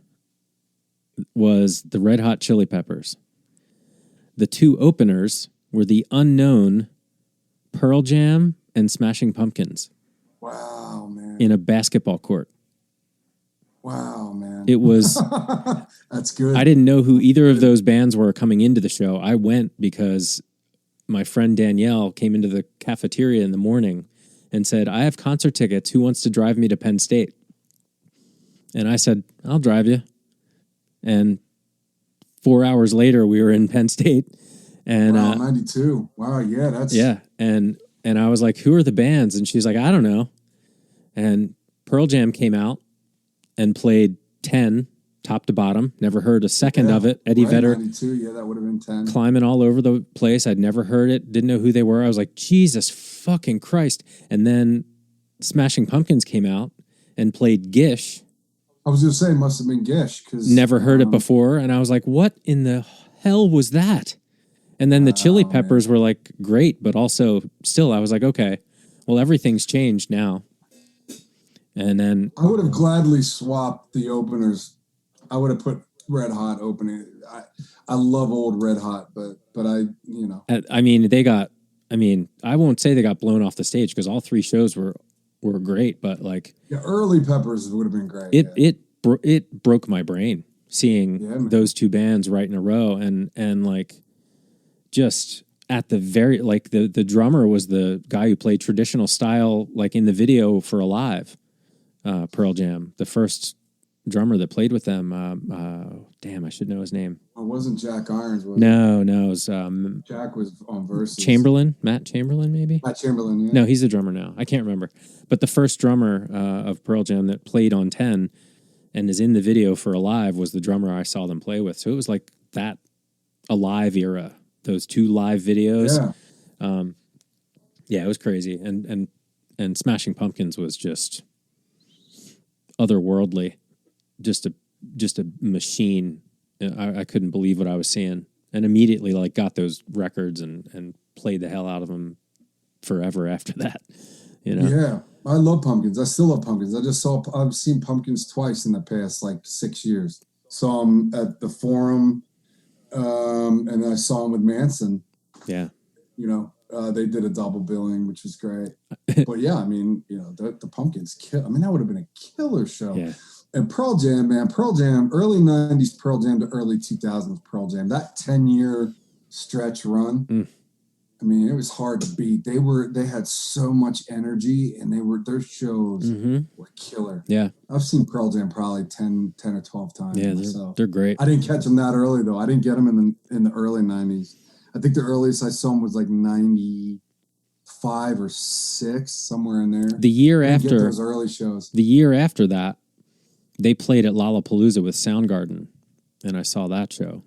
was the Red Hot Chili Peppers. The two openers were the unknown Pearl Jam and Smashing Pumpkins. Wow, man. In a basketball court. Wow, man. It was... That's good. I didn't know who either of those bands were coming into the show. I went because my friend Danielle came into the cafeteria in the morning and said, I have concert tickets. Who wants to drive me to Penn State? And I said, I'll drive you. And 4 hours later, we were in Penn State. And 92. Wow, yeah, that's... Yeah, and I was like, who are the bands? And she's like, I don't know. And Pearl Jam came out and played 10, top to bottom. Never heard a second of it. Eddie Vedder. 92, yeah, that would have been 10. Climbing all over the place. I'd never heard it. Didn't know who they were. I was like, Jesus fucking Christ. And then Smashing Pumpkins came out and played Gish. I was going to say, it must have been Gish. Never heard it before. And I was like, what in the hell was that? And then the Chili Peppers were like, great. But also, still, I was like, okay, well, everything's changed now. And then... I would have gladly swapped the openers. I would have put Red Hot opening. I love old Red Hot, but I won't say they got blown off the stage because all three shows were great, but like... Yeah, early Peppers would have been great. It broke my brain seeing those two bands right in a row, and like just at the very, like the drummer was the guy who played traditional style, like in the video for Alive, Pearl Jam, the first drummer that played with them. Damn, I should know his name. It wasn't Jack Irons, was it? No, it was Jack was on Versus. Chamberlain, Matt Chamberlain, maybe. Matt Chamberlain, yeah. No, he's the drummer now. I can't remember. But the first drummer of Pearl Jam that played on 10 and is in the video for Alive was the drummer I saw them play with. So it was like that Alive era, those two live videos. Yeah. Yeah, it was crazy. And Smashing Pumpkins was just otherworldly. Just a machine. I couldn't believe what I was seeing. And immediately like got those records and played the hell out of them forever after that. You know? Yeah. I love Pumpkins. I still love Pumpkins. I've seen Pumpkins twice in the past like 6 years. Saw them at the Forum, and I saw them with Manson. Yeah. You know, they did a double billing, which was great. But yeah, I mean, you know, the Pumpkins kill. I mean, that would have been a killer show. Yeah. And Pearl Jam, man, Pearl Jam, early 90s Pearl Jam to early 2000s Pearl Jam, that 10-year stretch run, I mean, it was hard to beat. They had so much energy, and their shows were killer. Yeah. I've seen Pearl Jam probably 10 or 12 times. Yeah, they're great. I didn't catch them that early, though. I didn't get them in the early 90s. I think the earliest I saw them was like 95 or 6, somewhere in there. The year after after those early shows. The year after that, they played at Lollapalooza with Soundgarden, and I saw that show.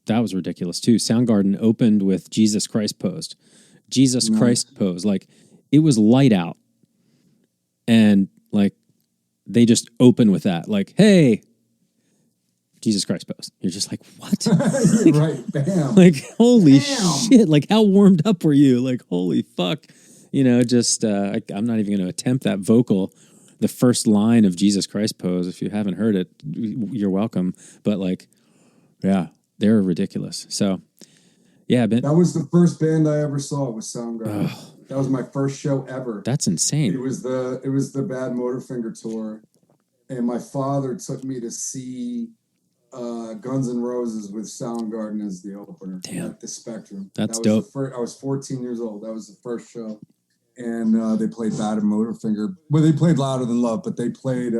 That was ridiculous too. Soundgarden opened with Jesus Christ Posed. Jesus Christ Pose. Like, it was light out. And like, they just open with that. Like, hey, Jesus Christ Pose. You're just like, what? You're right. Bam. Like, holy Bam. shit. Like, how warmed up were you? Like, holy fuck. You know, just, I'm not even going to attempt that vocal. The first line of Jesus Christ Pose, if you haven't heard it, you're welcome. But like, yeah, they're ridiculous. So, yeah. That was the first band I ever saw was Soundgarden. Oh, that was my first show ever. That's insane. It was the Bad Motorfinger tour. And my father took me to see Guns N' Roses with Soundgarden as the opener. Damn. At the Spectrum. That's dope. dope. I was 14 years old. That was the first show. And they played Bad Motorfinger. Well, they played Louder Than Love, but they played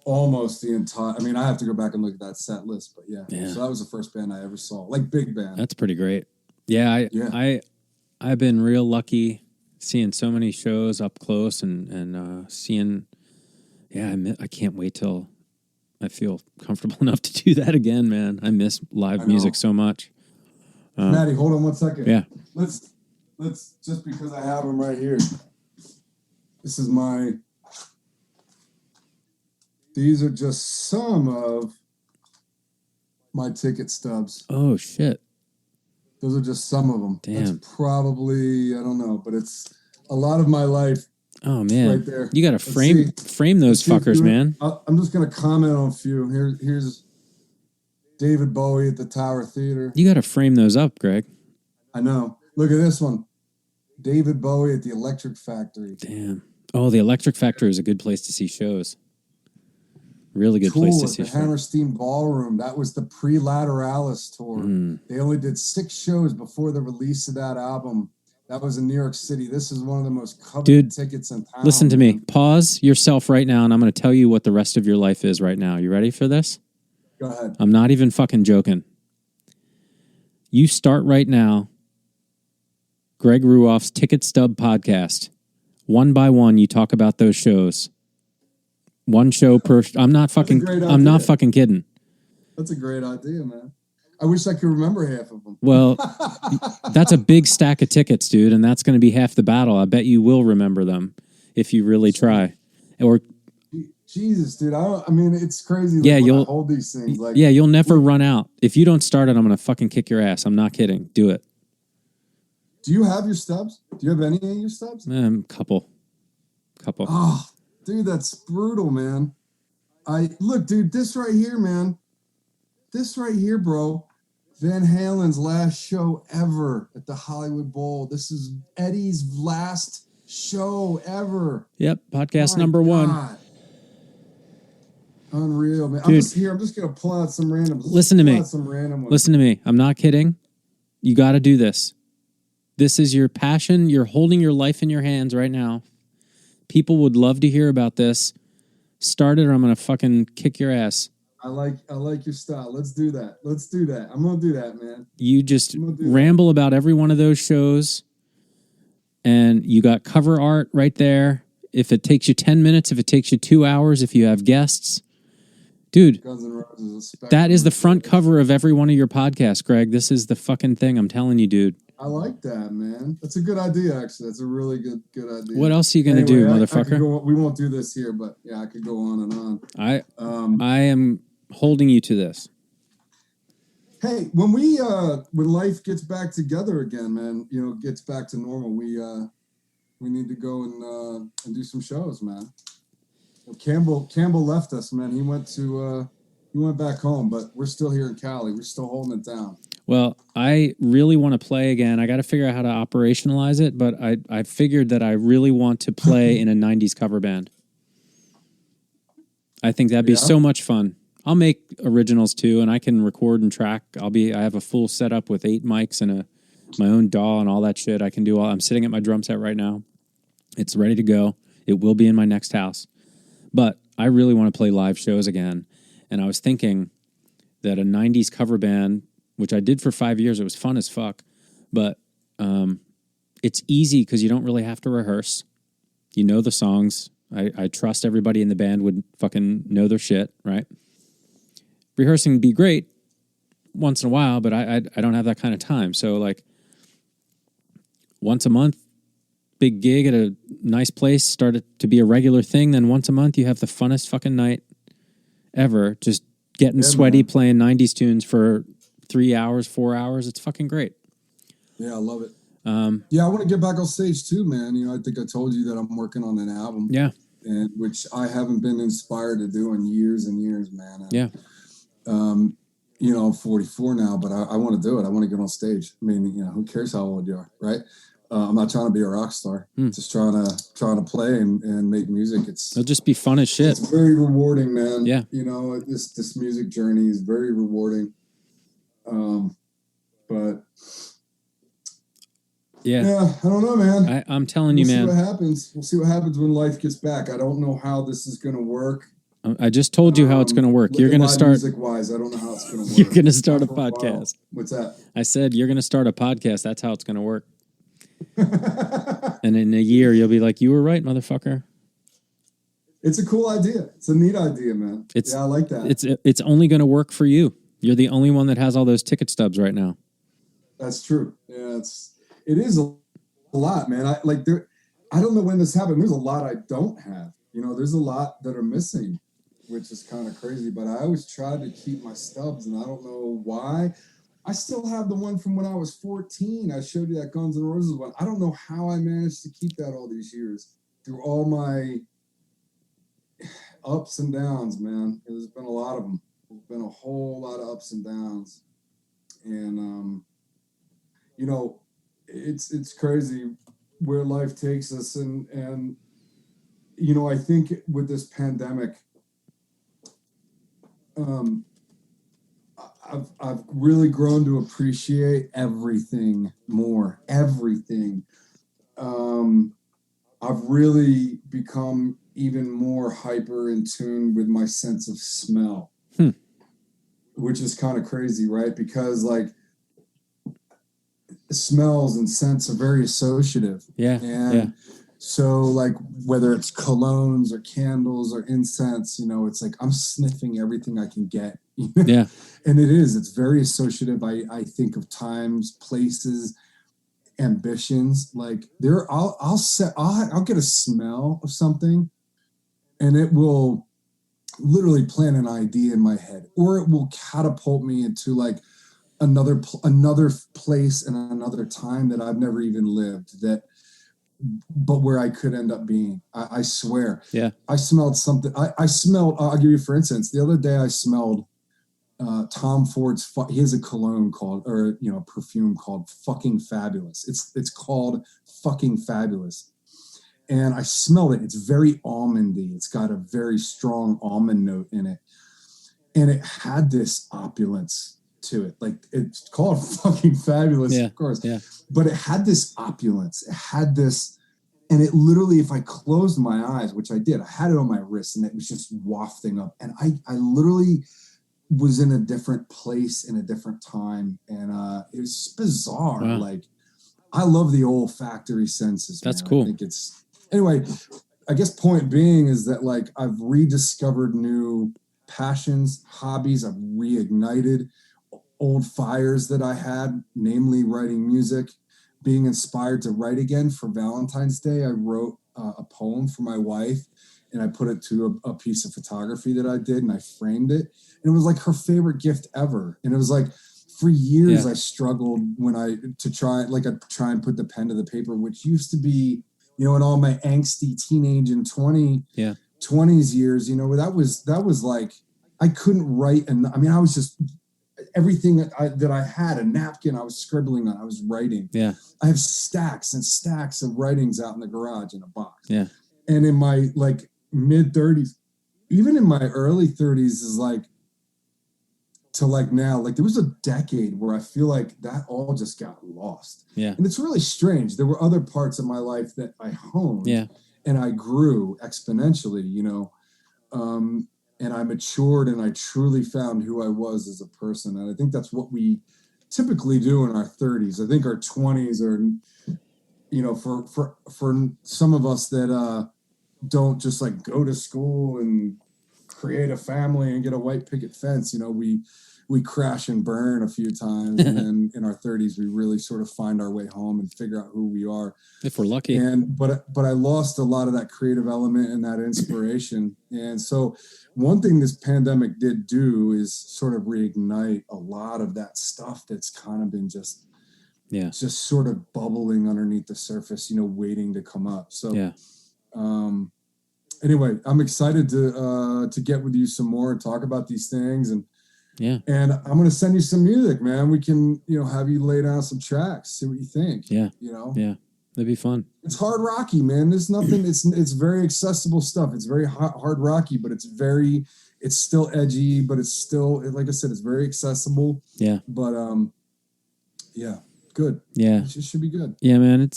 almost the entire... I mean, I have to go back and look at that set list, but yeah. So that was the first band I ever saw. Like, big band. That's pretty great. Yeah, I've been real lucky seeing so many shows up close and seeing... Yeah, I can't wait till I feel comfortable enough to do that again, man. I miss live music so much. Maddie, hold on one second. Yeah. Let's just because I have them right here. This is these are just some of my ticket stubs. Oh, shit. Those are just some of them. Damn. That's probably, I don't know, but it's a lot of my life. Oh, man. Right there. You got to frame those fuckers, man. I'm just going to comment on a few. Here's David Bowie at the Tower Theater. You got to frame those up, Greg. I know. Look at this one. David Bowie at the Electric Factory. Damn. Oh, the Electric Factory is a good place to see shows. Really good place to see shows. The Hammerstein Ballroom. That was the pre-Lateralis tour. They only did 6 shows before the release of that album. That was in New York City. This is one of the most coveted tickets in town. Listen to me. Pause yourself right now, and I'm going to tell you what the rest of your life is right now. You ready for this? Go ahead. I'm not even fucking joking. You start right now. Greg Ruoff's Ticket Stub podcast. One by one, you talk about those shows. One show per. I'm not fucking kidding. That's a great idea, man. I wish I could remember half of them. Well, that's a big stack of tickets, dude, and that's going to be half the battle. I bet you will remember them if you really try. Or Jesus, dude, I mean, it's crazy. Yeah, you'll hold these things. Like, yeah, you'll never run out. If you don't start it, I'm going to fucking kick your ass. I'm not kidding. Do it. Do you have your stubs? Do you have any of your stubs? Couple. Oh, dude, that's brutal, man. Look, dude, this right here, man. This right here, bro. Van Halen's last show ever at the Hollywood Bowl. This is Eddie's last show ever. Yep, podcast number 1. Unreal, man. Dude, I'm just gonna pull out some random. Listen to me. Listen to me. I'm not kidding. You got to do this. This is your passion. You're holding your life in your hands right now. People would love to hear about this. Start it or I'm going to fucking kick your ass. I like your style. Let's do that. I'm gonna do that, man. You just ramble about every one of those shows, and you got cover art right there. If it takes you 10 minutes, if it takes you 2 hours, if you have guests, dude, Guns N' Roses, that is the front cover of every one of your podcasts, Greg. This is the fucking thing. I'm telling you, dude. I like that, man. That's a good idea, actually. That's a really good idea. What else are you gonna do, motherfucker? We won't do this here, but yeah, I could go on and on. I am holding you to this. Hey, when life gets back together again, man, gets back to normal, we need to go and do some shows, man. Campbell left us, man. He went back home, but we're still here in Cali. We're still holding it down. Well, I really want to play again. I got to figure out how to operationalize it, but I figured that I really want to play in a 90s cover band. I think that'd be so much fun. I'll make originals too, and I can record and track. I have a full setup with 8 mics and my own DAW and all that shit. I can do all. I'm sitting at my drum set right now. It's ready to go. It will be in my next house. But I really want to play live shows again. And I was thinking that a 90s cover band, which I did for 5 years, it was fun as fuck. But it's easy because you don't really have to rehearse. You know the songs. I trust everybody in the band would fucking know their shit, right? Rehearsing would be great once in a while, but I don't have that kind of time. So, like, once a month, big gig at a nice place, start it to be a regular thing. Then once a month, you have the funnest fucking night ever. Just getting sweaty, man. Playing 90s tunes for 3 hours, 4 hours. It's fucking great. Yeah, I love it. I want to get back on stage too, man. I think I told you that I'm working on an album. Yeah. And which I haven't been inspired to do in years and years, man. And, I'm 44 now, but I want to do it. I want to get on stage. I mean, who cares how old you are, right? I'm not trying to be a rock star. Just trying to play and make music. It'll just be fun as shit. It's very rewarding, man. Yeah. This music journey is very rewarding. But yeah, I don't know, man. I'm telling you, man. We'll see what happens. We'll see what happens when life gets back. I don't know how this is going to work. I just told you how it's going to work. You're going to start music-wise. I don't know how it's going to work. You're going to start a podcast. What's that? I said you're going to start a podcast. That's how it's going to work. And in a year, you'll be like, "You were right, motherfucker." It's a cool idea. It's a neat idea, man. I like that. It's only going to work for you. You're the only one that has all those ticket stubs right now. That's true. Yeah, it is a lot, man. I don't know when this happened. There's a lot I don't have. There's a lot that are missing, which is kind of crazy. But I always try to keep my stubs, and I don't know why. I still have the one from when I was 14. I showed you that Guns N' Roses one. I don't know how I managed to keep that all these years through all my ups and downs, man. There's been a lot of them. There's been a whole lot of ups and downs. And, it's crazy where life takes us. And I think with this pandemic, I've really grown to appreciate everything more. Everything. I've really become even more hyper in tune with my sense of smell, which is kind of crazy, right? Because smells and scents are very associative. Yeah. And so whether it's colognes or candles or incense, it's like I'm sniffing everything I can get. Yeah. And it's very associative. I think of times, places, ambitions. I'll get a smell of something and it will literally plant an idea in my head, or it will catapult me into another place and another time that I've never even lived, but where I could end up being. I swear. Yeah. I smelled something. I smelled, I'll give you for instance, the other day I smelled Tom Ford's, he has a cologne perfume called Fucking Fabulous. It's called Fucking Fabulous. And I smelled it. It's very almondy. It's got a very strong almond note in it. And it had this opulence to it. It's called Fucking Fabulous, of course. Yeah. But it had this opulence. It had this, And it literally, if I closed my eyes, which I did, I had it on my wrist and it was just wafting up. And I literally was in a different place in a different time. And it was bizarre. Wow. Like, I love the olfactory senses. That's man. cool. I think it's, anyway, I guess point being is that like I've rediscovered new passions, hobbies. I've reignited old fires that I had, namely writing music, being inspired to write again. For Valentine's Day, I wrote a poem for my wife, and I put it to a piece of photography that I did, and I framed it. And it was like her favorite gift ever. And it was like, for years, I struggled to try and put the pen to the paper, which used to be, in all my angsty teenage and 20s years, that was like, I couldn't write. And I mean, I was just, everything that I had, a napkin I was scribbling on, I was writing. Yeah. I have stacks and stacks of writings out in the garage in a box. Yeah. And in my like mid 30s, even in my early 30s is like, to like now, like there was a decade where I feel like that all just got lost. Yeah. And it's really strange. There were other parts of my life that I honed and I grew exponentially, and I matured and I truly found who I was as a person. And I think that's what we typically do in our 30s. I think our 20s are, for some of us that don't just like go to school and create a family and get a white picket fence, we crash and burn a few times, and then in our 30s we really sort of find our way home and figure out who we are, if we're lucky. But I lost a lot of that creative element and that inspiration. And so one thing this pandemic did do is sort of reignite a lot of that stuff that's kind of been just sort of bubbling underneath the surface, waiting to come up. So anyway, I'm excited to get with you some more and talk about these things. And I'm going to send you some music, man. We can, have you lay down some tracks, see what you think. Yeah. That'd be fun. It's hard rocky, man. There's nothing, it's very accessible stuff. It's very hard rocky, but it's still edgy, but it's still, like I said, it's very accessible. Yeah. But, good. Yeah. It should be good. Yeah, man.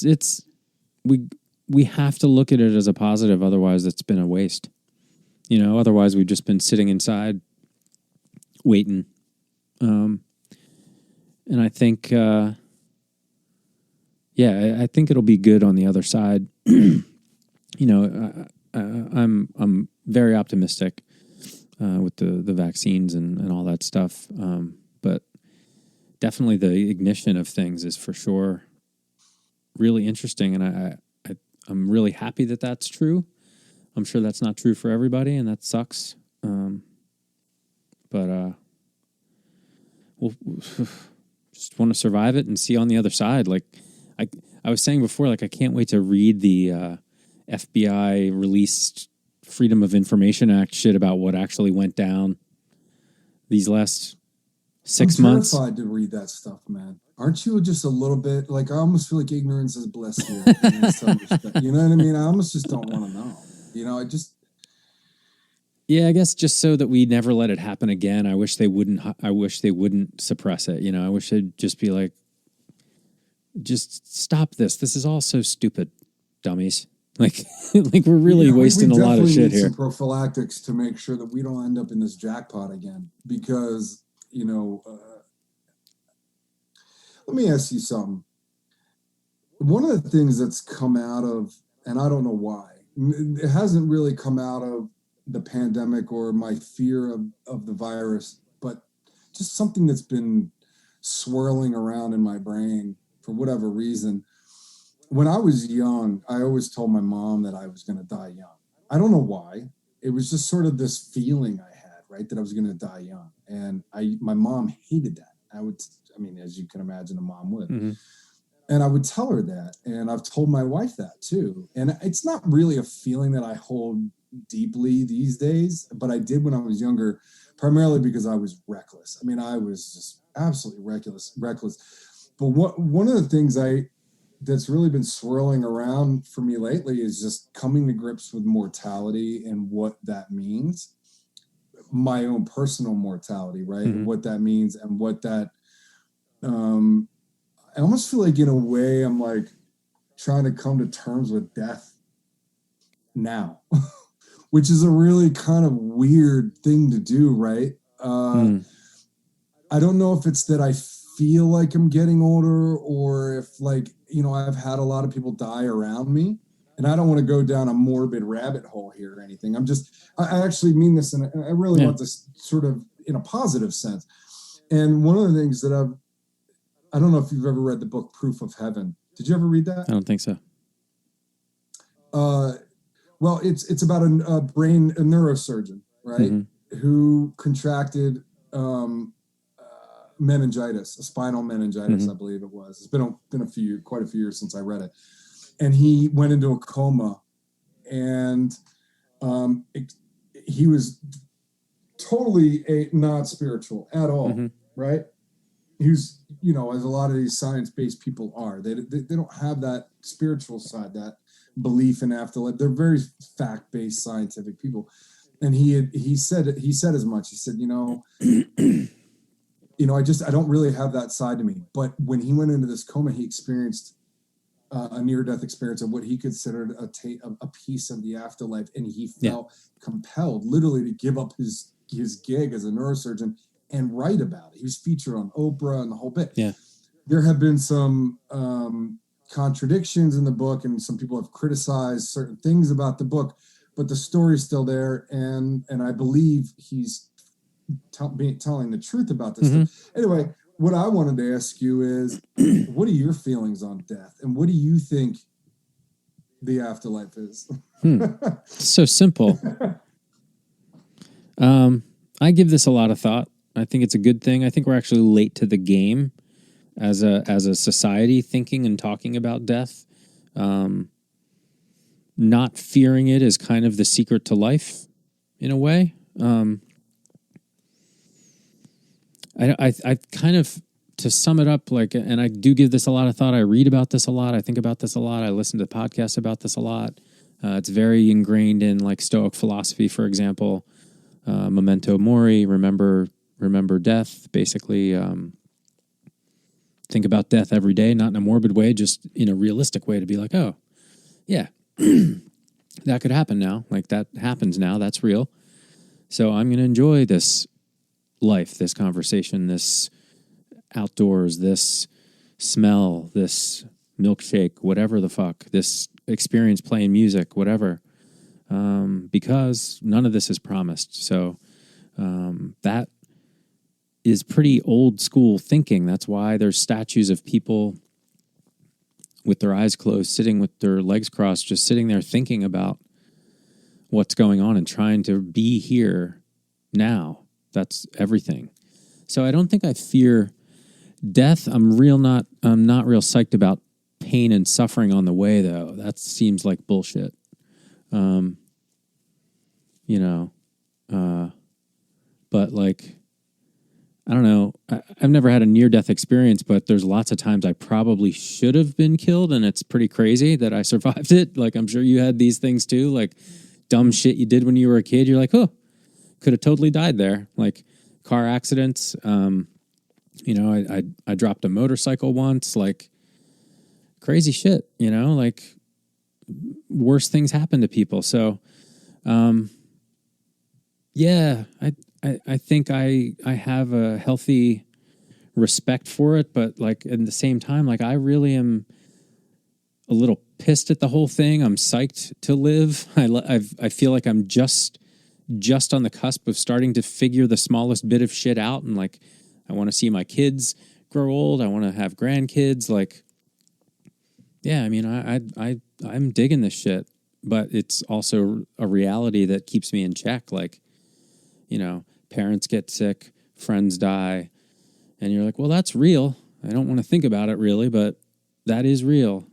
We have to look at it as a positive. Otherwise it's been a waste. Otherwise we've just been sitting inside waiting. And I think, I think it'll be good on the other side. I'm very optimistic with the vaccines and all that stuff. But definitely the ignition of things is for sure really interesting. And I'm really happy that that's true. I'm sure that's not true for everybody, and that sucks. But we'll just want to survive it and see on the other side. Like I was saying before, like I can't wait to read the FBI released Freedom of Information Act shit about what actually went down these last 6 months. I'm terrified to read that stuff, man. Aren't you just a little bit like, I almost feel like ignorance is bliss here. You know what I mean? I almost just don't want to know. Yeah, I guess just so that we never let it happen again. I wish they wouldn't suppress it. I wish they'd just be like, just stop this. This is all so stupid, dummies. Like we're really wasting a lot of shit here. Some prophylactics to make sure that we don't end up in this jackpot again. Because, let me ask you something. One of the things that's come out of, and I don't know why, it hasn't really come out of the pandemic or my fear of the virus, but just something that's been swirling around in my brain for whatever reason. When I was young, I always told my mom that I was going to die young. I don't know why. It was just sort of this feeling I had, right, that I was going to die young. And my mom hated that. As you can imagine, a mom would. Mm-hmm. And I would tell her that. And I've told my wife that too. And it's not really a feeling that I hold deeply these days, but I did when I was younger, primarily because I was reckless. I was just absolutely reckless. But one of the things that's really been swirling around for me lately is just coming to grips with mortality and what that means. My own personal mortality, right? Mm-hmm. And what that means and what that, I almost feel like in a way I'm like trying to come to terms with death now, which is a really kind of weird thing to do, right? I don't know if it's that I feel like I'm getting older, or if, like, I've had a lot of people die around me, and I don't want to go down a morbid rabbit hole here or anything. I actually mean this, and I really want this sort of in a positive sense. And one of the things that I don't know if you've ever read the book Proof of Heaven. Did you ever read that? I don't think so. Well, it's about a neurosurgeon, right? Mm-hmm. Who contracted meningitis, a spinal meningitis, Mm-hmm. I believe it was. It's been quite a few years since I read it. And he went into a coma, and he was totally not spiritual at all, mm-hmm. right? He was, as a lot of these science-based people are, they don't have that spiritual side, that belief in afterlife. They're very fact-based scientific people. And he said as much. He said, I don't really have that side to me. But when he went into this coma, he experienced a near-death experience of what he considered a piece of the afterlife, and he felt compelled, literally, to give up his gig as a neurosurgeon and write about it. He was featured on Oprah and the whole bit. Yeah, there have been some contradictions in the book, and some people have criticized certain things about the book, but the story's still there, and I believe he's telling the truth about this stuff. Anyway, what I wanted to ask you is, what are your feelings on death, and what do you think the afterlife is? So simple. I give this a lot of thought. I think it's a good thing. I think we're actually late to the game as a society, thinking and talking about death. Not fearing it is kind of the secret to life, in a way. I kind of, to sum it up, like, and I do give this a lot of thought. I read about this a lot. I think about this a lot. I listen to podcasts about this a lot. It's very ingrained in, like, Stoic philosophy, for example. Memento mori, remember death. Basically, think about death every day, not in a morbid way, just in a realistic way, to be like, oh, yeah, that could happen now. Like, that happens now. That's real. So I'm going to enjoy this life, this conversation, this outdoors, this smell, this milkshake, whatever the fuck, this experience playing music, whatever, because none of this is promised. So that is pretty old school thinking. That's why there's statues of people with their eyes closed, sitting with their legs crossed, just sitting there thinking about what's going on and trying to be here now. That's everything. So I don't think I fear death. I'm not real psyched about pain and suffering on the way, though. That seems like bullshit. But, like, I don't know. I've never had a near-death experience, but there's lots of times I probably should have been killed, and it's pretty crazy that I survived it. Like, I'm sure you had these things too, like dumb shit you did when you were a kid. You're like, oh, could have totally died there. Like car accidents. I dropped a motorcycle once, like crazy shit, like worse things happen to people. So, I think I have a healthy respect for it, but, like, at the same time, like, I really am a little pissed at the whole thing. I'm psyched to live. I feel like I'm just on the cusp of starting to figure the smallest bit of shit out, and, like, I want to see my kids grow old. I want to have grandkids. Like, yeah, I mean, I'm digging this shit, but it's also a reality that keeps me in check. Like, parents get sick, friends die, and you're like, well, that's real. I don't want to think about it really, but that is real.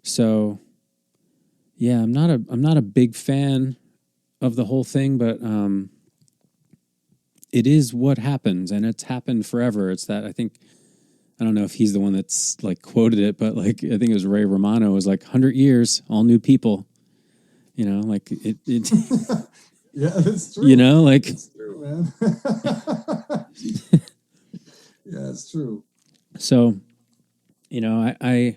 So yeah, I'm not a big fan of the whole thing, but it is what happens, and it's happened forever. It's that, I don't know if he's the one that's, like, quoted it, but, like, I think it was Ray Romano, was like 100 years, all new people, like it yeah, that's true. Like, it's true, man. Yeah, it's true. So, I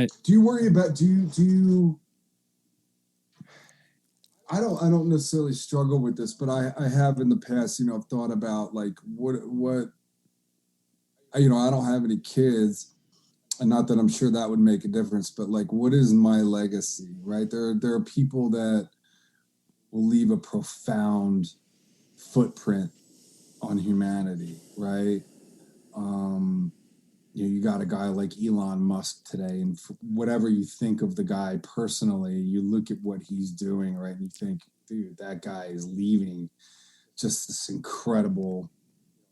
Do you worry about, do you, I don't necessarily struggle with this, but I have in the past, I've thought about like, what, I don't have any kids, and not that I'm sure that would make a difference, but like, what is my legacy, right? There are people that will leave a profound footprint on humanity, right? You got a guy like Elon Musk today, and whatever you think of the guy personally, you look at what he's doing, right? And you think, dude, that guy is leaving just this incredible,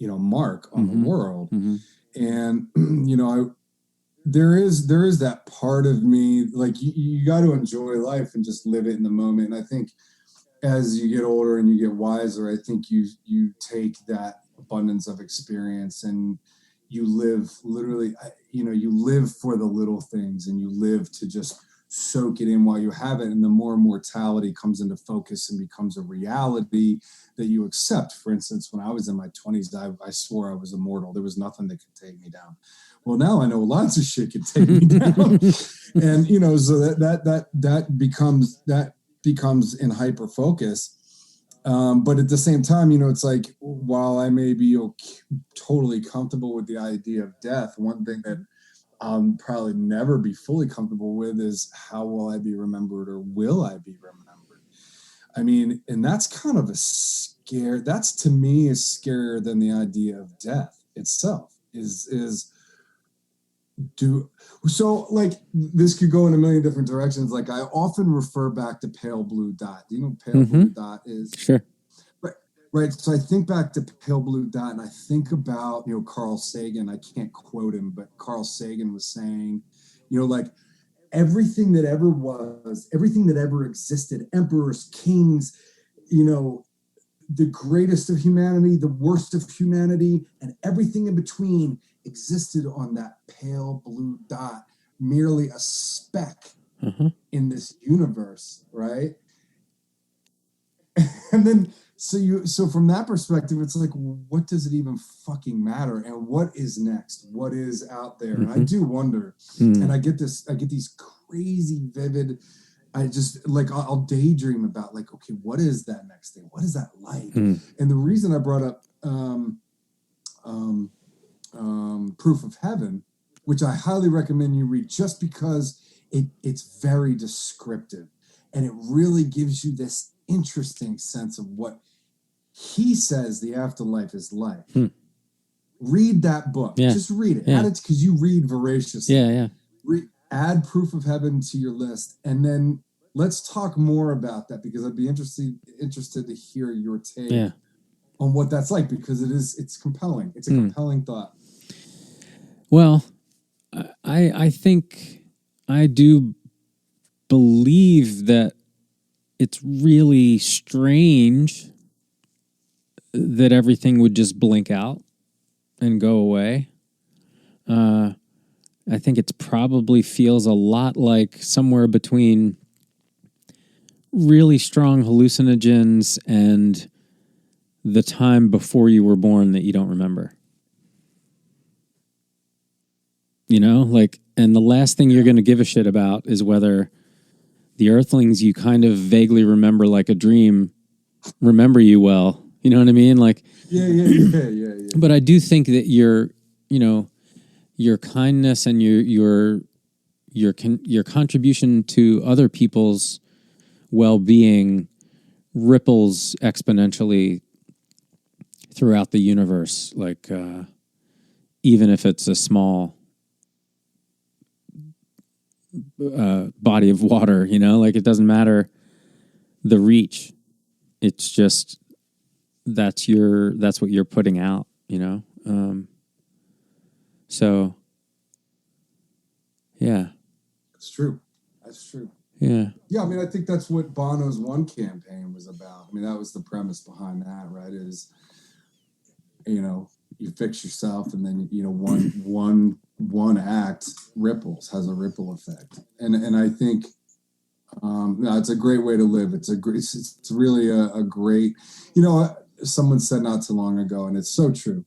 mark on the world. And, there is that part of me, like you got to enjoy life and just live it in the moment. And I think as you get older and you get wiser, I think you take that abundance of experience and you live literally, you live for the little things, and you live to just soak it in while you have it. And the more mortality comes into focus and becomes a reality that you accept. For instance, when I was in my 20s, I swore I was immortal. There was nothing that could take me down. Well, now I know lots of shit can take me down. And, so that becomes in hyper focus. But at the same time, it's like, while I may be totally comfortable with the idea of death, one thing that I'll probably never be fully comfortable with is how will I be remembered, or will I be remembered? I mean, and that's kind of that's to me is scarier than the idea of death itself so like this could go in a million different directions. Like I often refer back to Pale Blue Dot. Do you know what Pale Blue Dot is? Sure. Right. So I think back to Pale Blue Dot, and I think about, Carl Sagan. I can't quote him, but Carl Sagan was saying, like everything that ever was, everything that ever existed, emperors, kings, the greatest of humanity, the worst of humanity, and everything in between existed on that pale blue dot, merely a speck in this universe, right? And then so from that perspective, it's like, what does it even fucking matter? And what is next? What is out there? And I do wonder, and I get these crazy vivid, I just like, I'll daydream about like, okay, what is that next thing? What is that like? And the reason I brought up Proof of Heaven, which I highly recommend you read, just because it's very descriptive, and it really gives you this interesting sense of what he says the afterlife is like. Read that book. Yeah. Just read it. Yeah. Add it, because you read voraciously. Yeah. Add Proof of Heaven to your list, and then let's talk more about that, because I'd be interested to hear your take on what that's like, because it's compelling. It's a compelling thought. Well, I think I do believe that it's really strange that everything would just blink out and go away. I think it probably feels a lot like somewhere between really strong hallucinogens and the time before you were born that you don't remember. And the last thing you're going to give a shit about is whether the earthlings you kind of vaguely remember like a dream remember you well. You know what I mean? Like, yeah. But I do think that your kindness and your contribution to other people's well-being ripples exponentially throughout the universe. Like, even if it's a small body of water, like it doesn't matter the reach. It's just that's what you're putting out, so yeah, that's true. Yeah. I mean, I think that's what Bono's One campaign was about. I mean, that was the premise behind that, right? Is, you fix yourself, and then, one act has a ripple effect. And I think, it's a great way to live. It's really a great, someone said not too long ago, and it's so true.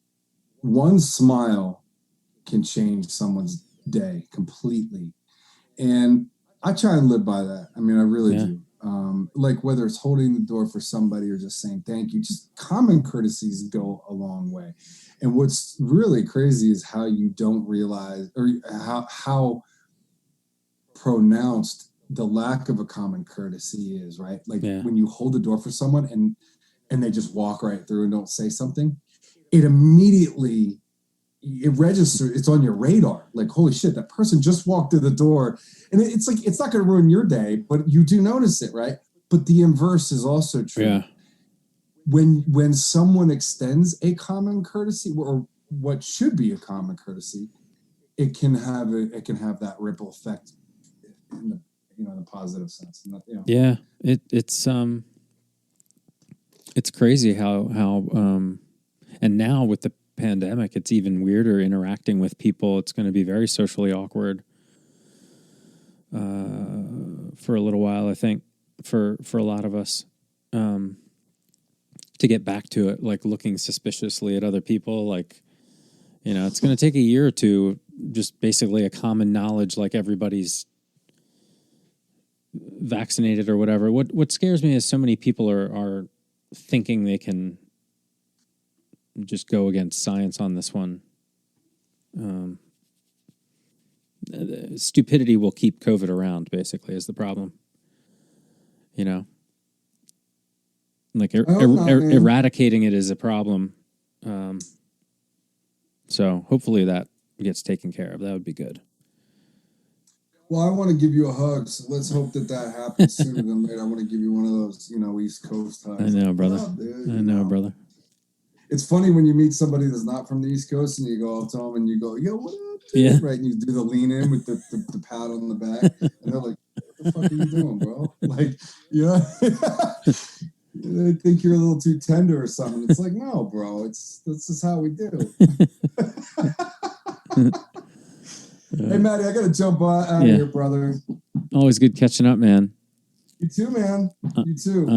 One smile can change someone's day completely. And I try and live by that. I mean, I really Yeah. do. Like whether it's holding the door for somebody or just saying thank you, just common courtesies go a long way. And what's really crazy is how you don't realize, or how pronounced the lack of a common courtesy is, right? Like Yeah. when you hold the door for someone and they just walk right through and don't say something, it immediately, it registers, it's on your radar. Like, holy shit, that person just walked through the door. And it's like, it's not going to ruin your day, but you do notice it, right? But the inverse is also true. Yeah. When someone extends a common courtesy, or what should be a common courtesy, it can have that ripple effect in the, in the positive sense. And that, Yeah. It's crazy how and now with the pandemic, it's even weirder interacting with people. It's going to be very socially awkward for a little while, I think, for a lot of us, to get back to it, like looking suspiciously at other people. Like, it's going to take a year or two, just basically a common knowledge, like everybody's vaccinated or whatever. What scares me is so many people are thinking they can just go against science on this one. Stupidity will keep COVID around, basically, is the problem. Like eradicating it is a problem. So hopefully that gets taken care of. That would be good. Well, I want to give you a hug, so let's hope that happens sooner than later. I want to give you one of those, East Coast hugs. I know, brother. Oh, dude, I know, brother. It's funny when you meet somebody that's not from the East Coast and you go up to them and you go, yo, what up, dude? Yeah. Right, and you do the lean in with the pat on the back, and they're like, what the fuck are you doing, bro? Like, they think you're a little too tender or something. It's like, no, bro, this is how we do. Hey, Matty, I gotta jump out of here, brother. Always good catching up, man. You too, man. You too.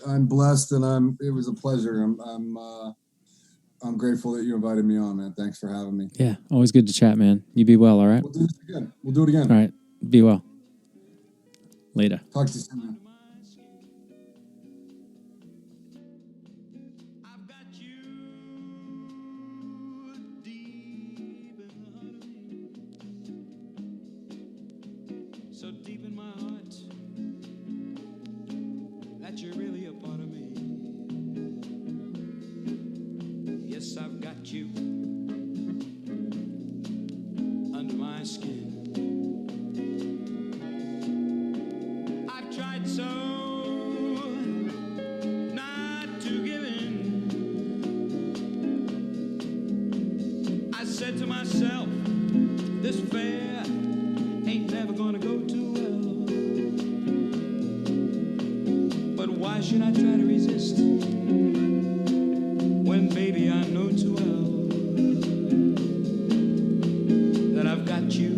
I'm blessed, and it was a pleasure. I'm grateful that you invited me on, man. Thanks for having me. Yeah, always good to chat, man. You be well, all right? We'll do this again. We'll do it again. All right, be well. Later. Talk to you soon, man. So deep in my heart that you're really a part of me. Yes, I've got you under my skin. I've tried so not to give in. I said to myself, this affair ain't never gonna go too well. But why should I try to resist when, baby, I know too well that I've got you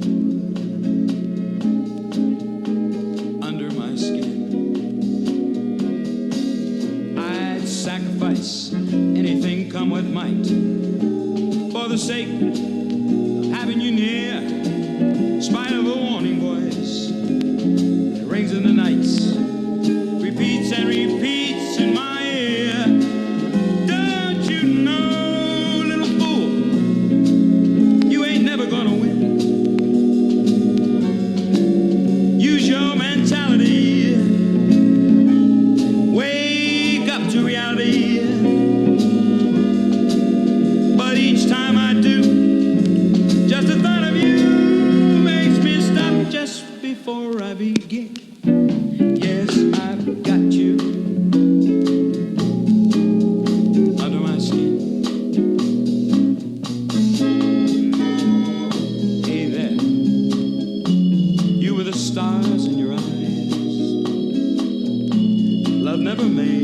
under my skin. I'd sacrifice anything come what might for the sake of having you near. In spite of a warning voice that rings in the nights, repeats and repeats in my ear. Don't you know, little fool, you ain't never gonna win. Use your mentality. Wake up to reality. But each time I do, just the thought of you just before I begin. Yes, I've got you under my skin. Hey there, you with the stars in your eyes. Love never made